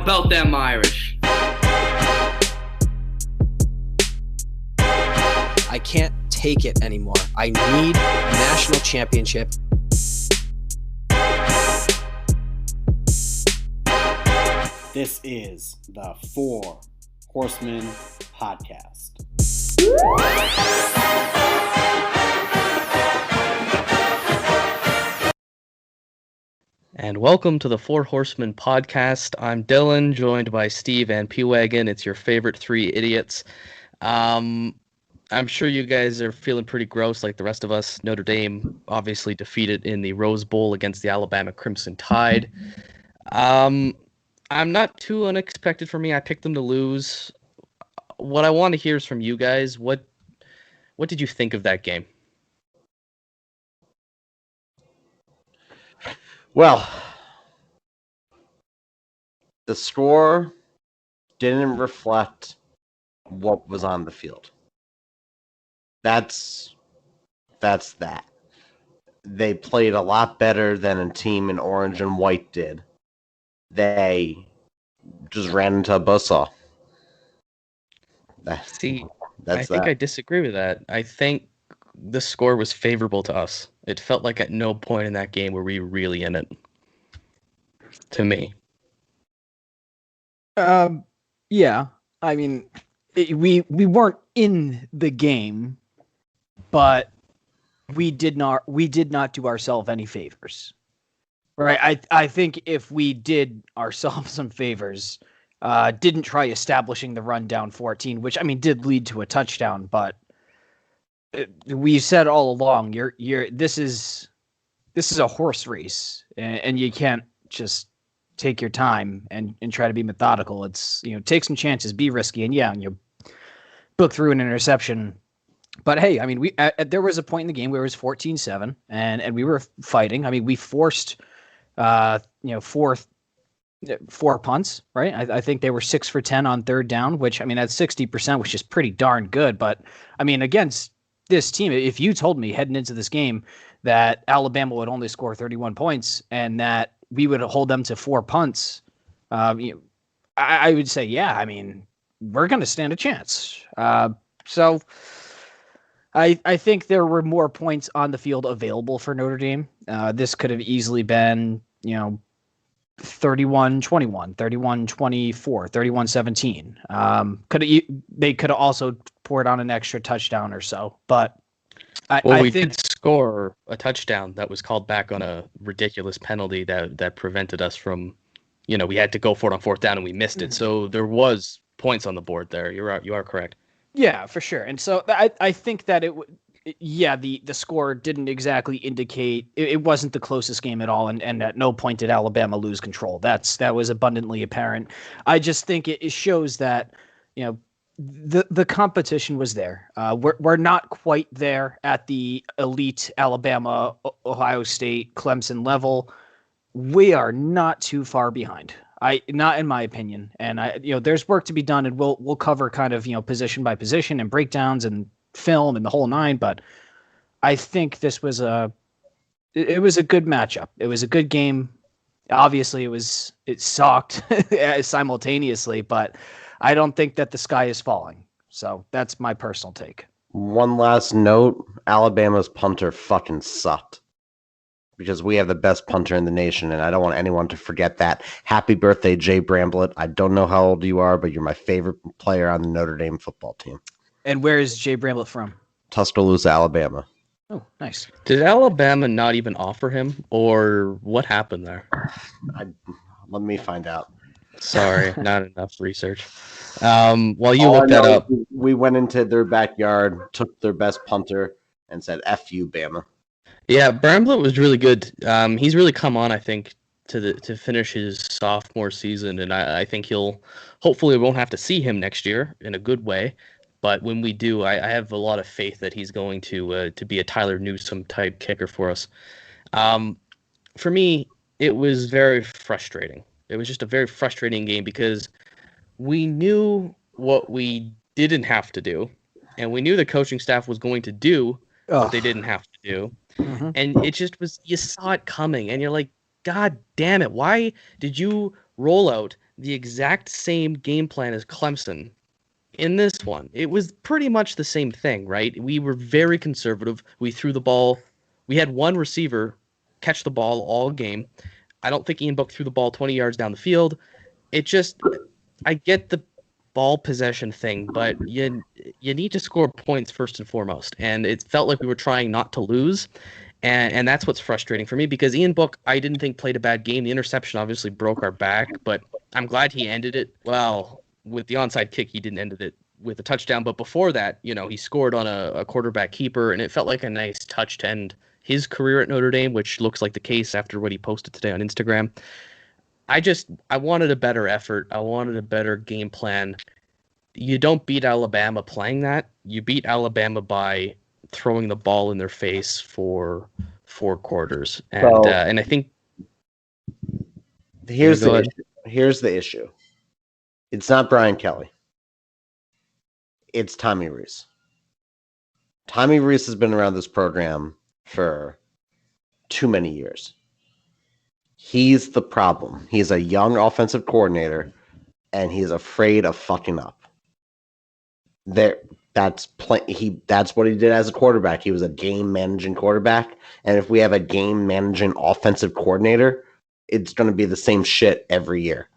about them Irish? I can't take it anymore. I need a national championship. This is the Four Horsemen podcast. And welcome to the Four Horsemen podcast. I'm Dylan, joined by Steve and P-Wagon. It's your favorite three idiots. I'm sure you guys are feeling pretty gross like the rest of us. Notre Dame obviously defeated in the Rose Bowl against the Alabama Crimson Tide. I'm not too unexpected for me. I picked them to lose. What I want to hear is from you guys. What did you think of that game? Well, the score didn't reflect what was on the field. That's that. They played a lot better than a team in orange and white did. They just ran into a buzzsaw. I think I disagree with that. I think the score was favorable to us. It felt like at no point in that game were we really in it. To me. Yeah. I mean, we weren't in the game, but we did not do ourselves any favors. Right? I think if we did ourselves some favors, didn't try establishing the run down 14, which I mean did lead to a touchdown, but we said all along, this is a horse race, and you can't just take your time and try to be methodical. It's, take some chances, be risky, and you book through an interception. But hey, I mean, there was a point in the game where it was 14-7, and we were fighting. I mean, we forced, four punts, right? I think they were 6 for 10 on third down, which, I mean, that's 60%, which is pretty darn good. But I mean, against this team, if you told me heading into this game that Alabama would only score 31 points and that we would hold them to 4 punts, I would say, yeah, I mean, we're going to stand a chance. So I think there were more points on the field available for Notre Dame. This could have easily been, 31-21, 31-24, 31-17. They could have also poured on an extra touchdown or so, but we did score a touchdown that was called back on a ridiculous penalty that prevented us from, we had to go for it on fourth down and we missed it. So there was points on the board there. You are correct. Yeah, for sure. And so I think that the score didn't exactly indicate it wasn't the closest game at all, and at no point did Alabama lose control. That was abundantly apparent. I just think it shows that the competition was there. We're not quite there at the elite Alabama, Ohio State, Clemson level. We are not too far behind. Not in my opinion. And there's work to be done, and we'll cover kind of, position by position and breakdowns and film and the whole nine. But I think this was it was a good matchup. It was a good game. Obviously it sucked simultaneously, but I don't think that the sky is falling. So that's my personal take. One last note, Alabama's punter fucking sucked. Because we have the best punter in the nation, and I don't want anyone to forget that. Happy birthday, Jay Bramblett. I don't know how old you are, but you're my favorite player on the Notre Dame football team. And where is Jay Bramblett from? Tuscaloosa, Alabama. Oh, nice. Did Alabama not even offer him, or what happened there? Let me find out. Sorry, not enough research. While you look that up. We went into their backyard, took their best punter, and said, F you, Bama. Yeah, Bramblett was really good. He's really come on, I think, to finish his sophomore season, and I think hopefully we won't have to see him next year in a good way. But when we do, I have a lot of faith that he's going to be a Tyler Newsome type kicker for us. For me, it was very frustrating. It was just a very frustrating game because we knew what we didn't have to do, and we knew the coaching staff was going to do what they didn't have to do. Mm-hmm. And it just was, you saw it coming, and you're like, God damn it, why did you roll out the exact same game plan as Clemson in this one. It was pretty much the same thing, right? We were very conservative. We threw the ball. We had one receiver catch the ball all game. I don't think Ian Book threw the ball 20 yards down the field. It just, I get the ball possession thing, but you need to score points first and foremost. And it felt like we were trying not to lose. And that's what's frustrating for me because Ian Book, I didn't think played a bad game. The interception obviously broke our back, but I'm glad he ended it. Well, with the onside kick, he didn't end it with a touchdown. But before that, he scored on a quarterback keeper, and it felt like a nice touch to end his career at Notre Dame, which looks like the case after what he posted today on Instagram. I wanted a better effort. I wanted a better game plan. You don't beat Alabama playing that. You beat Alabama by throwing the ball in their face for 4 quarters. And I think here's the issue. It's not Brian Kelly. It's Tommy Rees. Tommy Rees has been around this program for too many years. He's the problem. He's a young offensive coordinator, and he's afraid of fucking up. That's what he did as a quarterback. He was a game managing quarterback, and if we have a game managing offensive coordinator, it's going to be the same shit every year.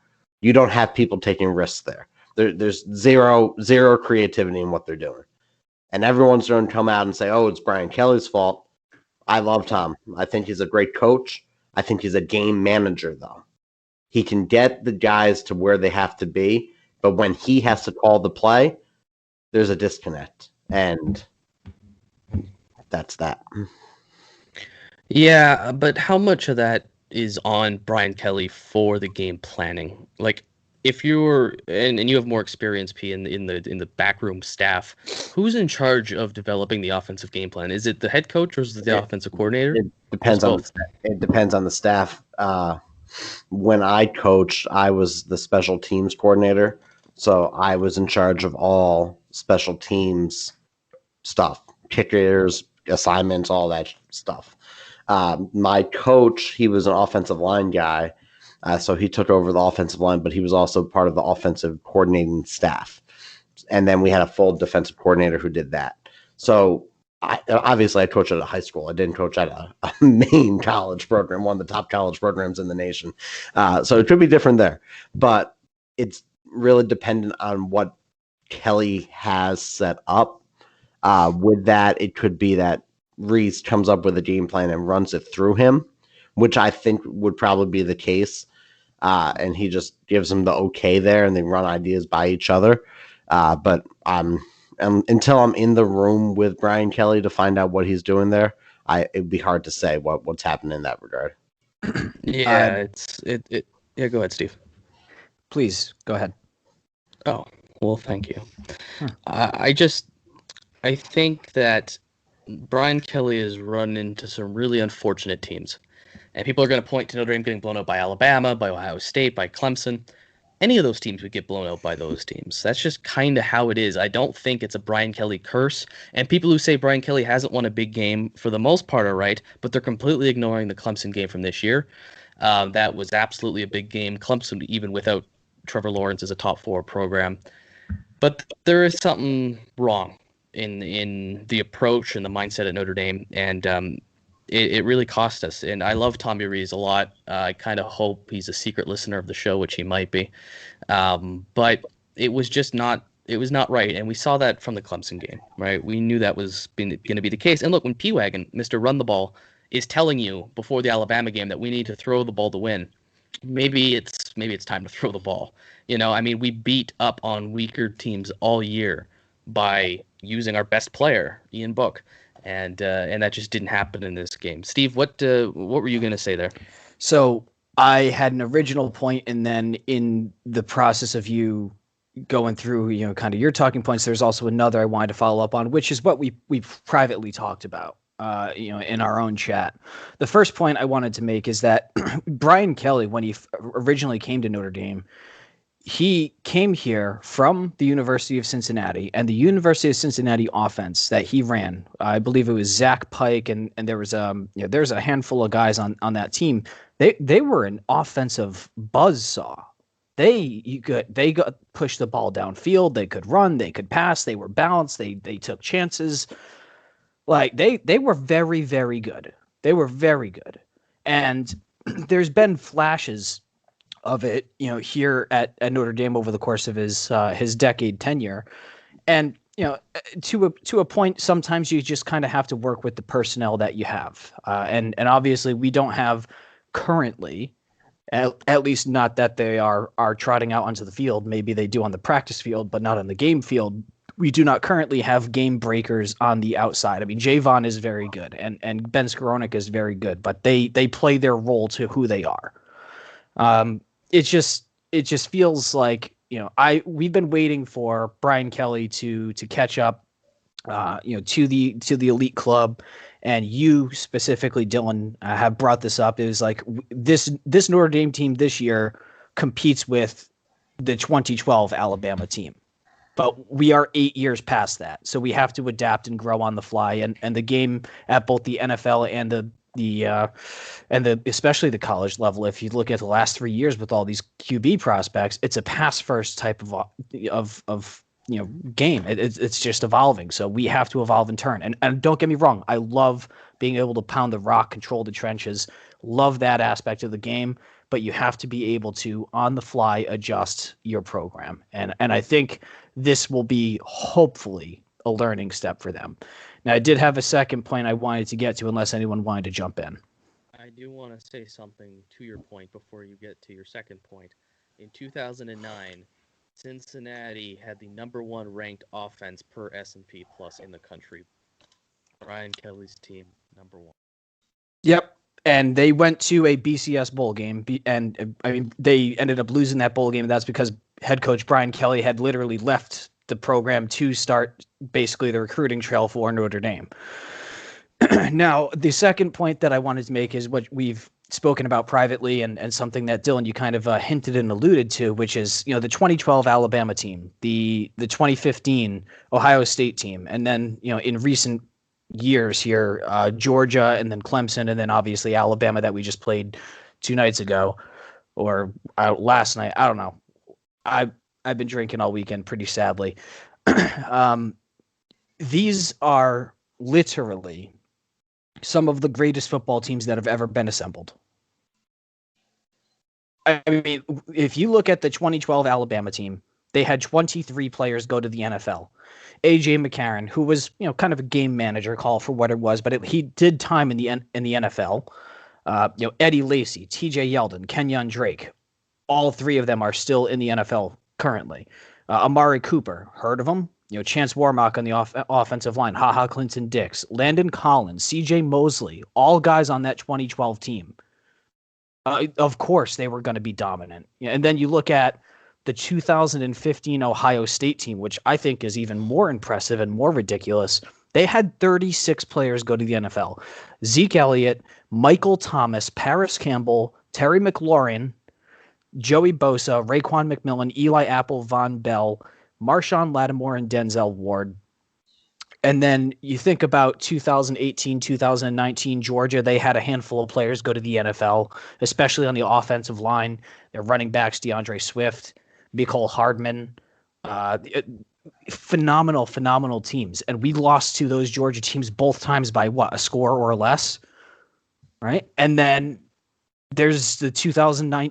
You don't have people taking risks there. There's zero creativity in what they're doing, and everyone's going to come out and say, "Oh, it's Brian Kelly's fault." I love Tom. I think he's a great coach. I think he's a game manager, though. He can get the guys to where they have to be, but when he has to call the play, there's a disconnect, and that's that. Yeah, but how much of that is on Brian Kelly for the game planning? Like, if you're and you have more experience, P, in the backroom staff, who's in charge of developing the offensive game plan? Is it the head coach or is it the offensive coordinator? It depends on the staff. When I coached, I was the special teams coordinator, so I was in charge of all special teams stuff, kickers, assignments, all that stuff. My coach, he was an offensive line guy, so he took over the offensive line, but he was also part of the offensive coordinating staff. And then we had a full defensive coordinator who did that. So I coached at a high school. I didn't coach at a main college program, one of the top college programs in the nation. So it could be different there. But it's really dependent on what Kelly has set up. With that, it could be that Reese comes up with a game plan and runs it through him, which I think would probably be the case. And he just gives them the okay there, and they run ideas by each other. But until I'm in the room with Brian Kelly to find out what he's doing there, it'd be hard to say what's happening in that regard. Yeah, yeah, go ahead, Steve. Please go ahead. Oh, well, thank you. I think that Brian Kelly has run into some really unfortunate teams. And people are going to point to Notre Dame getting blown out by Alabama, by Ohio State, by Clemson. Any of those teams would get blown out by those teams. That's just kind of how it is. I don't think it's a Brian Kelly curse. And people who say Brian Kelly hasn't won a big game, for the most part, are right, but they're completely ignoring the Clemson game from this year. That was absolutely a big game. Clemson, even without Trevor Lawrence, is a top 4 program. But there is something wrong in the approach and the mindset at Notre Dame, and it really cost us. And I love Tommy Rees a lot. I kind of hope he's a secret listener of the show, which he might be. But it was just not right. And we saw that from the Clemson game, right? We knew that was going to be the case. And look, when P-Wagon, Mr. Run the Ball, is telling you before the Alabama game that we need to throw the ball to win, maybe it's time to throw the ball. We beat up on weaker teams all year by using our best player, Ian Book. And that just didn't happen in this game. Steve, what were you going to say there? So I had an original point, and then in the process of you going through, kind of your talking points, there's also another I wanted to follow up on, which is what we privately talked about, in our own chat. The first point I wanted to make is that Brian Kelly, when he originally came to Notre Dame, he came here from the University of Cincinnati, and the University of Cincinnati offense that he ran, I believe it was Zach Pike, and there was there's a handful of guys on that team. They were an offensive buzzsaw. they got push the ball downfield. They could run. They could pass. They were balanced. They took chances. Like they were very, very good. They were very good. And there's been flashes of it, here at Notre Dame over the course of his decade tenure. And, to a point, sometimes you just kind of have to work with the personnel that you have. And obviously we don't have currently, at least not that they are trotting out onto the field. Maybe they do on the practice field, but not on the game field. We do not currently have game breakers on the outside. I mean, Javon is very good, and Ben Skowronek is very good, but they play their role to who they are. It just feels like, we've been waiting for Brian Kelly to catch up, to the elite club, and you specifically, Dylan, have brought this up. It was like this Notre Dame team this year competes with the 2012 Alabama team. But we are 8 years past that, so we have to adapt and grow on the fly. And the game at both the NFL and the especially the college level, if you look at the last 3 years with all these QB prospects, it's a pass first type of game. It's just evolving. So we have to evolve in turn. And don't get me wrong, I love being able to pound the rock, control the trenches, love that aspect of the game. But you have to be able to, on the fly, adjust your program. And I think this will be hopefully a learning step for them. Now, I did have a second point I wanted to get to, unless anyone wanted to jump in. I do want to say something to your point before you get to your second point. In 2009, Cincinnati had the number 1 ranked offense per S&P Plus in the country. Brian Kelly's team, number 1. Yep. And they went to a BCS bowl game, and I mean, they ended up losing that bowl game. And that's because head coach Brian Kelly had literally left the program to start basically the recruiting trail for Notre Dame. Now, the second point that I wanted to make is what we've spoken about privately, and something that, Dylan, you kind of hinted and alluded to, which is, the 2012 Alabama team, the 2015 Ohio State team, and then, in recent years here, Georgia, and then Clemson, and then obviously Alabama that we just played 2 nights ago, or last night. I don't know. I've been drinking all weekend, pretty sadly. These are literally some of the greatest football teams that have ever been assembled. I mean, if you look at the 2012 Alabama team, they had 23 players go to the NFL. A.J. McCarron, who was, kind of a game manager, call for what it was, but he did time in the NFL. Eddie Lacy, T.J. Yeldon, Kenyon Drake, all 3 of them are still in the NFL currently. Amari Cooper, heard of him? Chance Warmack on the offensive line, HaHa Clinton Dix, Landon Collins, C.J. Mosley, all guys on that 2012 team. Of course, they were going to be dominant. And then you look at the 2015 Ohio State team, which I think is even more impressive and more ridiculous. They had 36 players go to the NFL. Zeke Elliott, Michael Thomas, Paris Campbell, Terry McLaurin, Joey Bosa, Raekwon McMillan, Eli Apple, Von Bell, Marshawn Lattimore, and Denzel Ward. And then you think about 2018, 2019 Georgia, they had a handful of players go to the NFL, especially on the offensive line. Their running backs, DeAndre Swift, Mecole Hardman, phenomenal teams. And we lost to those Georgia teams both times by what, a score or less, right? And then there's the 2018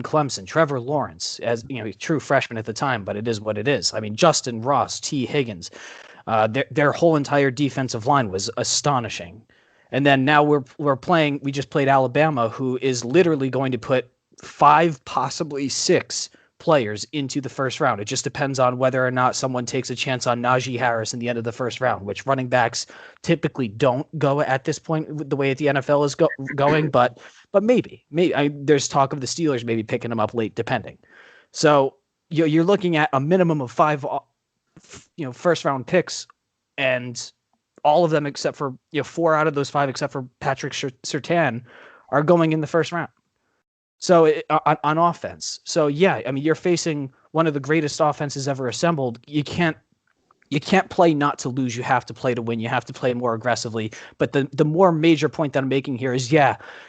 Clemson, Trevor Lawrence, as true freshman at the time, but it is what it is. I mean, Justin Ross, T. Higgins, their whole entire defensive line was astonishing. And then now we just played Alabama, who is literally going to put 5, possibly 6 players into the first round. It just depends on whether or not someone takes a chance on Najee Harris in the end of the first round, which running backs typically don't go at this point the way the NFL is going, but maybe there's talk of the Steelers maybe picking them up late, depending. So you're looking at a minimum of 5, first round picks, and all of them except for 4 out of those 5, except for Patrick Surtain, are going in the first round. So on offense. So yeah, I mean, you're facing one of the greatest offenses ever assembled. You can't play not to lose. You have to play to win. You have to play more aggressively. But the more major point that I'm making here is,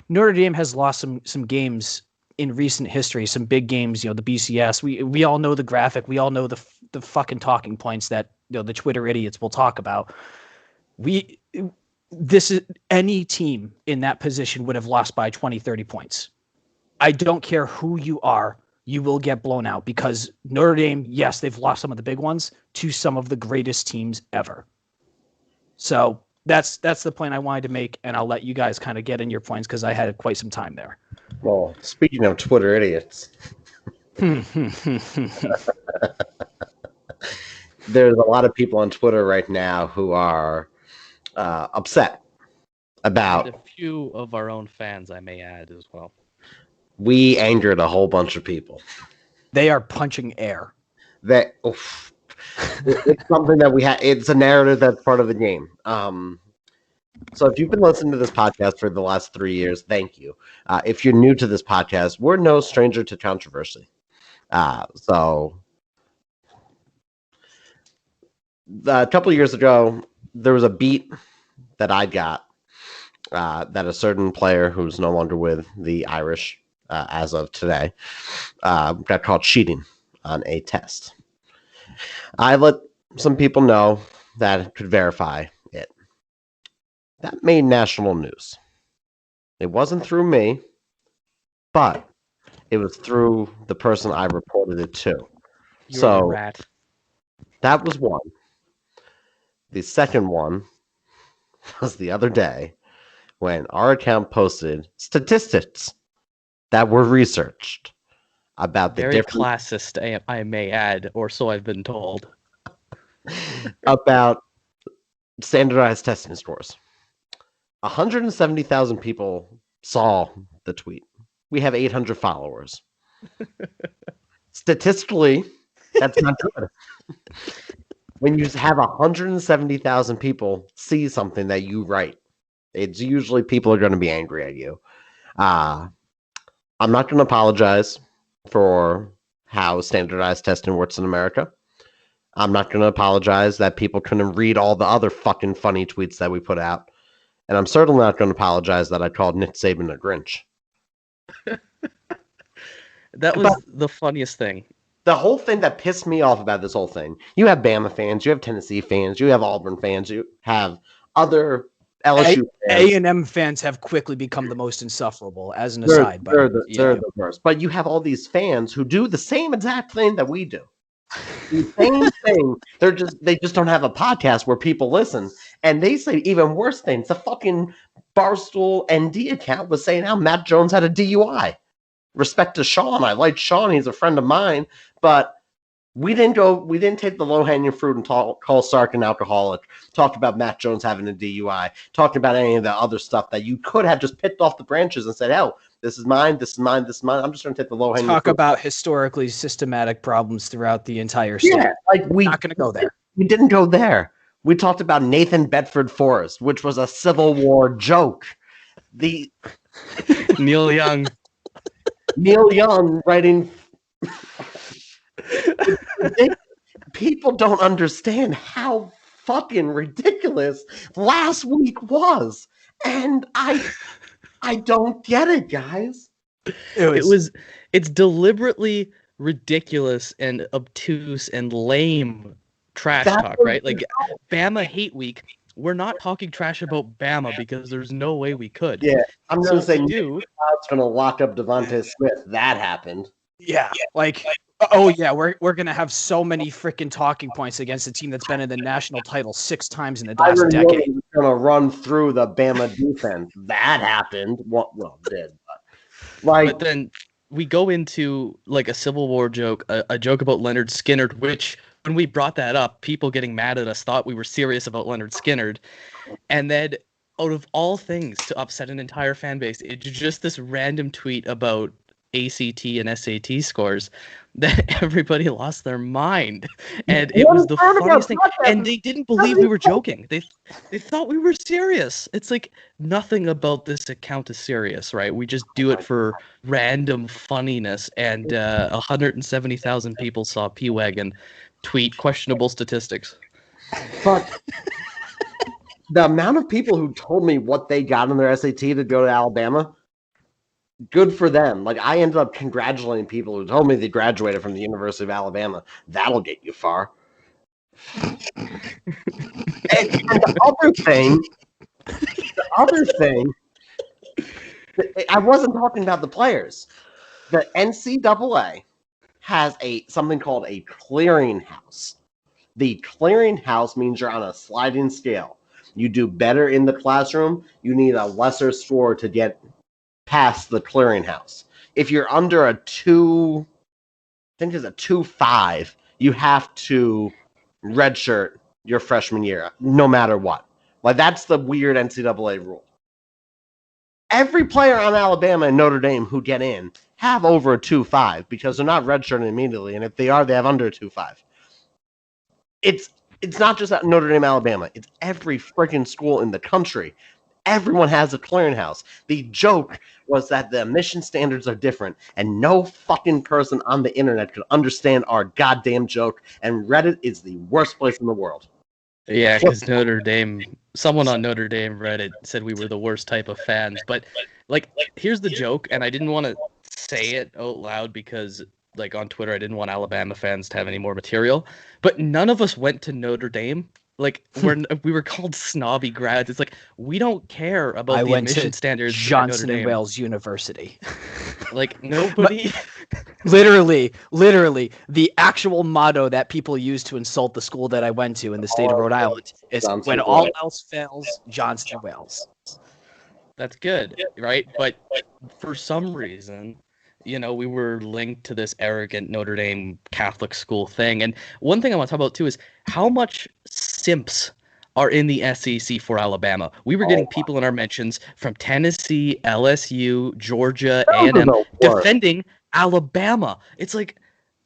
Notre Dame has lost some games in recent history, some big games, the BCS, we all know the graphic. We all know the fucking talking points that, the Twitter idiots will talk about. This is any team in that position would have lost by 20, 30 points. I don't care who you are. You will get blown out because Notre Dame, yes, they've lost some of the big ones to some of the greatest teams ever. So that's the point I wanted to make, and I'll let you guys kind of get in your points because I had quite some time there. Well, speaking of Twitter idiots, there's a lot of people on Twitter right now who are upset about. And a few of our own fans, I may add, as well. We angered a whole bunch of people. They are punching air. It's something that we have. It's a narrative that's part of the game. So if you've been listening to this podcast for the last 3 years, thank you. If you're new to this podcast, we're no stranger to controversy. So a couple of years ago, there was a beat that I got that a certain player who's no longer with the Irish as of today got caught cheating on a test. I let some people know that could verify it. That made national news. It wasn't through me, but it was through the person I reported it to. You're a rat. That was one. The second one was the other day when our account posted statistics that were researched about the very classist, I may add, or so I've been told, about standardized testing scores. 170,000 people saw the tweet. We have 800 followers. Statistically, that's not good. When you have 170,000 people see something that you write, it's usually people are going to be angry at you. I'm not going to apologize for how standardized testing works in America. I'm not going to apologize that people couldn't read all the other fucking funny tweets that we put out. And I'm certainly not going to apologize that I called Nick Saban a Grinch. That was the funniest thing. The whole thing that pissed me off about this whole thing, you have Bama fans, you have Tennessee fans, you have Auburn fans, you have other LSU fans. A&M fans have quickly become the most insufferable, as an aside. They're the worst. But you have all these fans who do the same exact thing that we do. The same thing. They just don't have a podcast where people listen. And they say even worse things. The fucking Barstool ND account was saying how Matt Jones had a DUI. Respect to Sean. I like Sean. He's a friend of mine. But we didn't take the low-hanging fruit and call Sark an alcoholic, talk about Matt Jones having a DUI, talk about any of the other stuff that you could have just picked off the branches and said, oh, this is mine, this is mine, this is mine. I'm just going to take the low-hanging fruit. Talk about historically systematic problems throughout the entire state. Yeah, we're not going to go there. We didn't go there. We talked about Nathan Bedford Forrest, which was a Civil War joke. Neil Young writing... People don't understand how fucking ridiculous last week was, and I don't get it, guys. It's deliberately ridiculous and obtuse and lame trash talk, right? Like Bama hate week. We're not talking trash about Bama because there's no way we could. Yeah, I'm going to say it's going to lock up Devontae Smith. That happened. Yeah, we're gonna have so many freaking talking points against a team that's been in the national title 6 times in the last decade. We're gonna run through the Bama defense. That happened. Well, did. But then we go into like a Civil War joke, a joke about Leonard Skinnard, which when we brought that up, people getting mad at us thought we were serious about Leonard Skinnard, and then out of all things to upset an entire fan base, it's just this random tweet about ACT and SAT scores that everybody lost their mind, and it was the funniest thing. And they didn't believe we were joking. They thought we were serious. It's like nothing about this account is serious, right? We just do it for random funniness. And 170,000 people saw P-Wagon tweet questionable statistics. But the amount of people who told me what they got in their SAT to go to Alabama. good for them. Like, I ended up congratulating people who told me they graduated from the University of Alabama. That'll get you far. And the other thing, I wasn't talking about the players. The NCAA has something called a clearinghouse. The clearinghouse means you're on a sliding scale. You do better in the classroom, you need a lesser score to get past the clearinghouse. If you're under a 2, I think it's a 2.5, you have to redshirt your freshman year, no matter what. Like, that's the weird NCAA rule. Every player on Alabama and Notre Dame who get in have over a 2.5 because they're not redshirting immediately, and if they are, they have under a 2.5. It's not just at Notre Dame, Alabama. It's every freaking school in the country. Everyone has a clearinghouse. The joke was that the admission standards are different, and no fucking person on the internet could understand our goddamn joke, and Reddit is the worst place in the world. Yeah, because Notre Dame, someone on Notre Dame Reddit said we were the worst type of fans. But, like, here's the joke, and I didn't want to say it out loud because, like, on Twitter, I didn't want Alabama fans to have any more material. But none of us went to Notre Dame. Like, we were called snobby grads. It's like, we don't care about the admission standards. Johnson and Wales University. Like, nobody. Literally, the actual motto that people use to insult the school that I went to in the state of Rhode Island is when all else fails, Johnson and Wales. That's good, right? But for some reason, you know, we were linked to this arrogant Notre Dame Catholic school thing. And one thing I want to talk about, too, is how much simps are in the SEC for Alabama. We were getting people in our mentions from Tennessee, LSU, Georgia, A&M defending Alabama. It's like,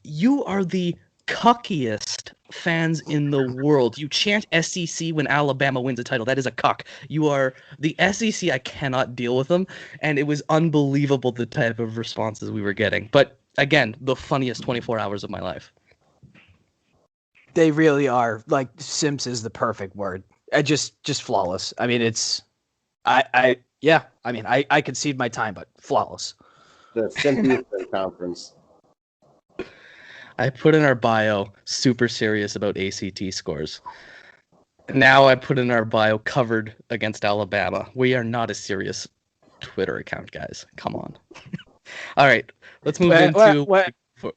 you are the cuckiest fans in the world. You chant SEC when Alabama wins a title. That is a cuck. You are the SEC. I cannot deal with them. And it was unbelievable the type of responses we were getting. But again, the funniest 24 hours of my life. They really are. Like, simps is the perfect word. Just flawless. I mean, I concede my time, but flawless. The Simp Conference. I put in our bio, super serious about ACT scores. Now I put in our bio, covered against Alabama. We are not a serious Twitter account, guys. Come on. All right, let's move into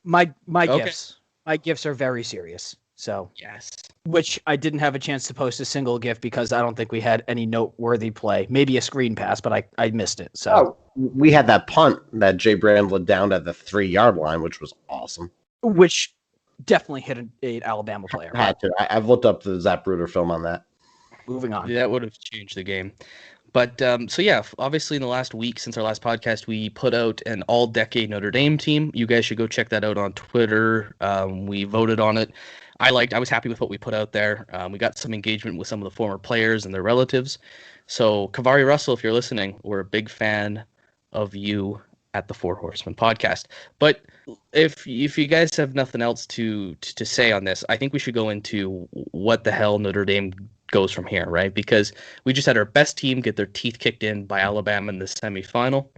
my gifts. My gifts are very serious. So yes, which I didn't have a chance to post a single GIF because I don't think we had any noteworthy play. Maybe a screen pass, but I missed it. So we had that punt that Jay Bramblett downed at the 3-yard line, which was awesome. Which definitely hit an Alabama player. Had to. I've looked up the Zap Bruder film on that. Moving on. That would have changed the game. But so yeah, obviously in the last week since our last podcast, we put out an all-decade Notre Dame team. You guys should go check that out on Twitter. We voted on it. I was happy with what we put out there. We got some engagement with some of the former players and their relatives. So Kavari Russell, if you're listening, we're a big fan of you at the Four Horsemen podcast. But if you guys have nothing else to say on this, I think we should go into what the hell Notre Dame goes from here, right? Because we just had our best team get their teeth kicked in by Alabama in the semifinal.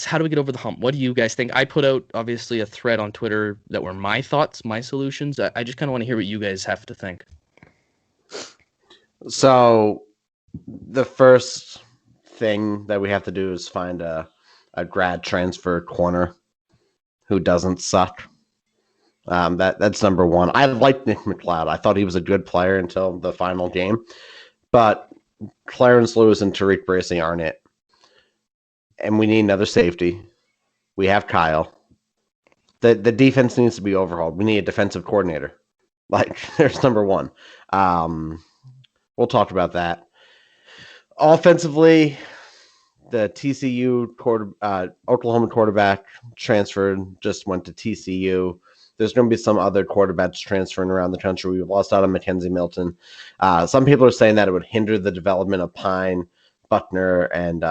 How do we get over the hump? What do you guys think? I put out, obviously, a thread on Twitter that were my thoughts, my solutions. I just kind of want to hear what you guys have to think. So the first thing that we have to do is find a grad transfer corner who doesn't suck. That's number one. I liked Nick McLeod. I thought he was a good player until the final game. But Clarence Lewis and Tariq Bracy aren't it. And we need another safety. We have Kyle. The defense needs to be overhauled. We need a defensive coordinator. Like, there's number one. We'll talk about that. Offensively, the TCU Oklahoma quarterback transferred, just went to TCU. There's going to be some other quarterbacks transferring around the country. We lost out on Mackenzie Milton. Some people are saying that it would hinder the development of Pine, Buckner, and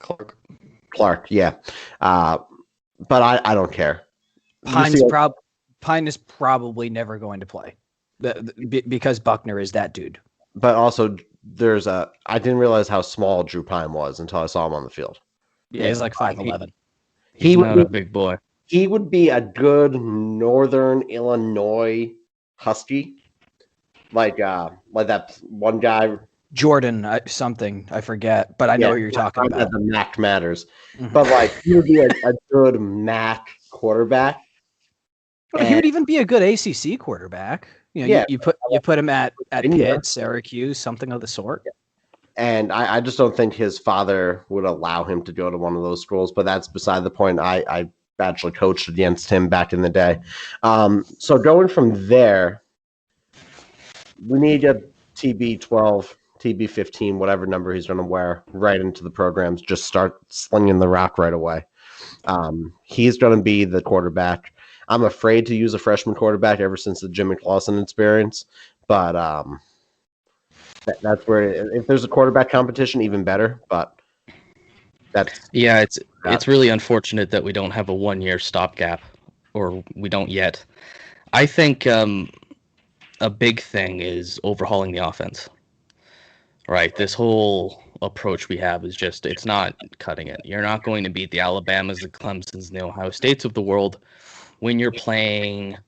Clark, yeah. But I don't care. Pine is probably never going to play because Buckner is that dude. But also, I didn't realize how small Drew Pine was until I saw him on the field. Yeah, he's like 5'11". He's He would not be, a big boy. he would be a good Northern Illinois Husky, like that one guy. Jordan, something I forget, but I know what you're talking about. The MAC matters, Mhm. but like he would be a good MAC quarterback. Well, he would even be a good ACC quarterback. You know, Yeah. you put him at Virginia. Pitt, Syracuse, something of the sort. And I just don't think his father would allow him to go to one of those schools, but that's beside the point. I actually coached against him back in the day. So going from there, we need a TB12, TB15, whatever number he's going to wear, right into the programs. Just start slinging the rock right away. He's going to be the quarterback. I'm afraid to use a freshman quarterback ever since the Jimmy Clausen experience, but that's where if there's a quarterback competition, even better. But it's really unfortunate that we don't have a 1-year stopgap, or we don't yet. I think a big thing is overhauling the offense. Right, this whole approach we have is just, it's not cutting it. You're not going to beat the Alabamas, the Clemsons, the Ohio States of the world when you're playing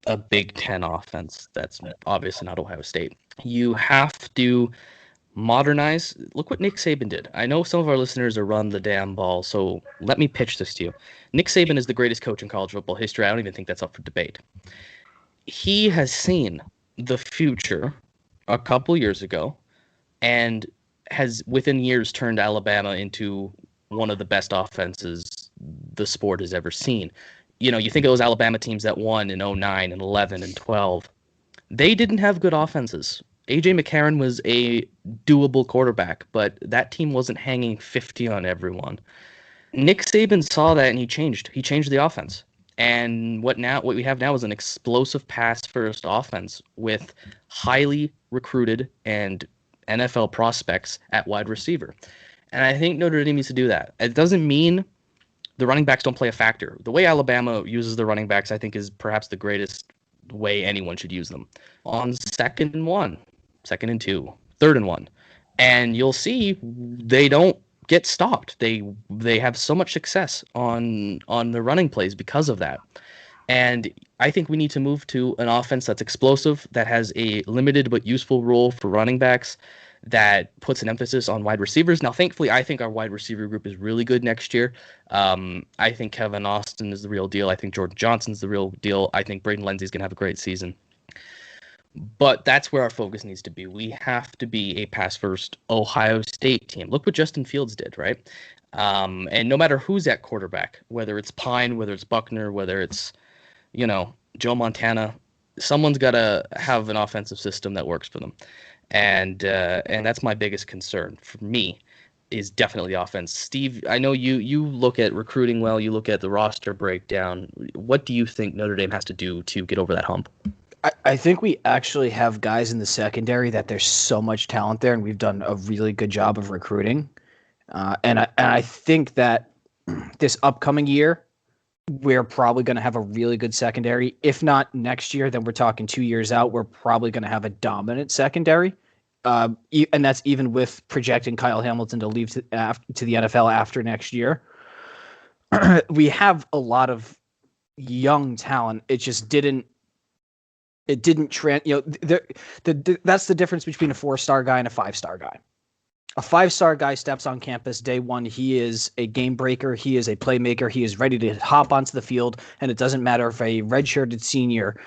a Big Ten offense. That's obviously not Ohio State. You have to modernize. Look what Nick Saban did. I know some of our listeners are run the damn ball, so let me pitch this to you. Nick Saban is the greatest coach in college football history. I don't even think that's up for debate. He has seen the future a couple years ago and has within years turned Alabama into one of the best offenses the sport has ever seen. You know, you think of those Alabama teams that won in 09 and 11 and 12. They didn't have good offenses. A.J. McCarron was a doable quarterback, but that team wasn't hanging 50 on everyone. Nick Saban saw that and he changed. He changed the offense. And what we have now is an explosive pass-first offense with highly recruited and NFL prospects at wide receiver. And I think Notre Dame needs to do that. It doesn't mean the running backs don't play a factor. The way Alabama uses the running backs, I think, is perhaps the greatest way anyone should use them. On 2nd and 1, 2nd and 2, 3rd and 1. And you'll see they don't get stopped. They have so much success on the running plays because of that. And I think we need to move to an offense that's explosive, that has a limited but useful role for running backs, that puts an emphasis on wide receivers. Now, thankfully, I think our wide receiver group is really good next year. I think Kevin Austin is the real deal. I think Jordan Johnson's the real deal. I think Braden Lindsey's going to have a great season. But that's where our focus needs to be. We have to be a pass-first Ohio State team. Look what Justin Fields did, right? And no matter who's at quarterback, whether it's Pine, whether it's Buckner, whether it's, Joe Montana, someone's got to have an offensive system that works for them. And that's my biggest concern for me, is definitely offense. Steve, I know you look at recruiting well, you look at the roster breakdown. What do you think Notre Dame has to do to get over that hump? I think we actually have guys in the secondary that there's so much talent there, and we've done a really good job of recruiting. And I think that this upcoming year, we're probably going to have a really good secondary. If not next year, then we're talking 2 years out. We're probably going to have a dominant secondary. And that's even with projecting Kyle Hamilton to leave to the NFL after next year. We have a lot of young talent. It just didn't. It didn't trend. That's the difference between a 4-star guy and a 5-star guy. A 5-star guy steps on campus day one. He is a game breaker. He is a playmaker. He is ready to hop onto the field, and it doesn't matter if a redshirted senior,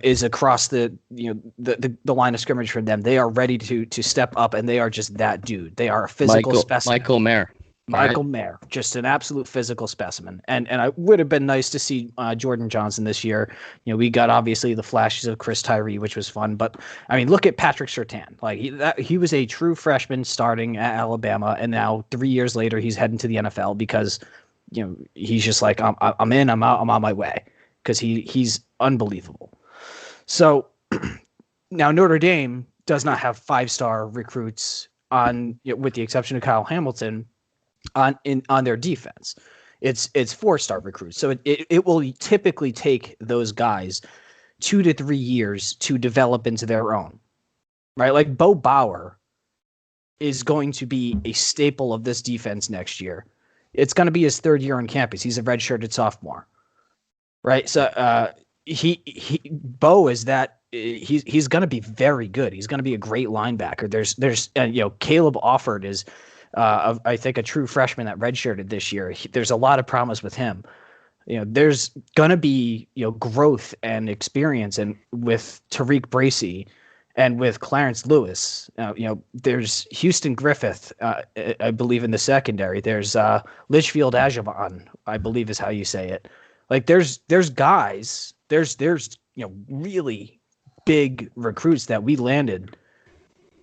is across the line of scrimmage for them. They are ready to step up, and they are just that dude. They are a physical specimen. Michael Mayer, just an absolute physical specimen. And I would have been nice to see Jordan Johnson this year. We got obviously the flashes of Chris Tyree, which was fun. But, I mean, look at Patrick Surtain. Like, he was a true freshman starting at Alabama, and now 3 years later he's heading to the NFL because, he's just like, I'm in, I'm out, I'm on my way, because he's unbelievable. So now Notre Dame does not have 5-star recruits with the exception of Kyle Hamilton, on their defense. It's 4-star recruits. So it will typically take those guys 2 to 3 years to develop into their own, right? Like Bo Bauer is going to be a staple of this defense next year. It's going to be his third year on campus. He's a redshirted sophomore, right? So Bo is that he's going to be very good. He's going to be a great linebacker. There's Caleb Offord is I think a true freshman that redshirted this year. There's a lot of promise with him. There's going to be growth and experience, and with Tariq Bracy and with Clarence Lewis, there's Houston Griffith, I believe in the secondary. There's Litchfield Ajavan, I believe is how you say it. Like there's guys, there's really big recruits that we landed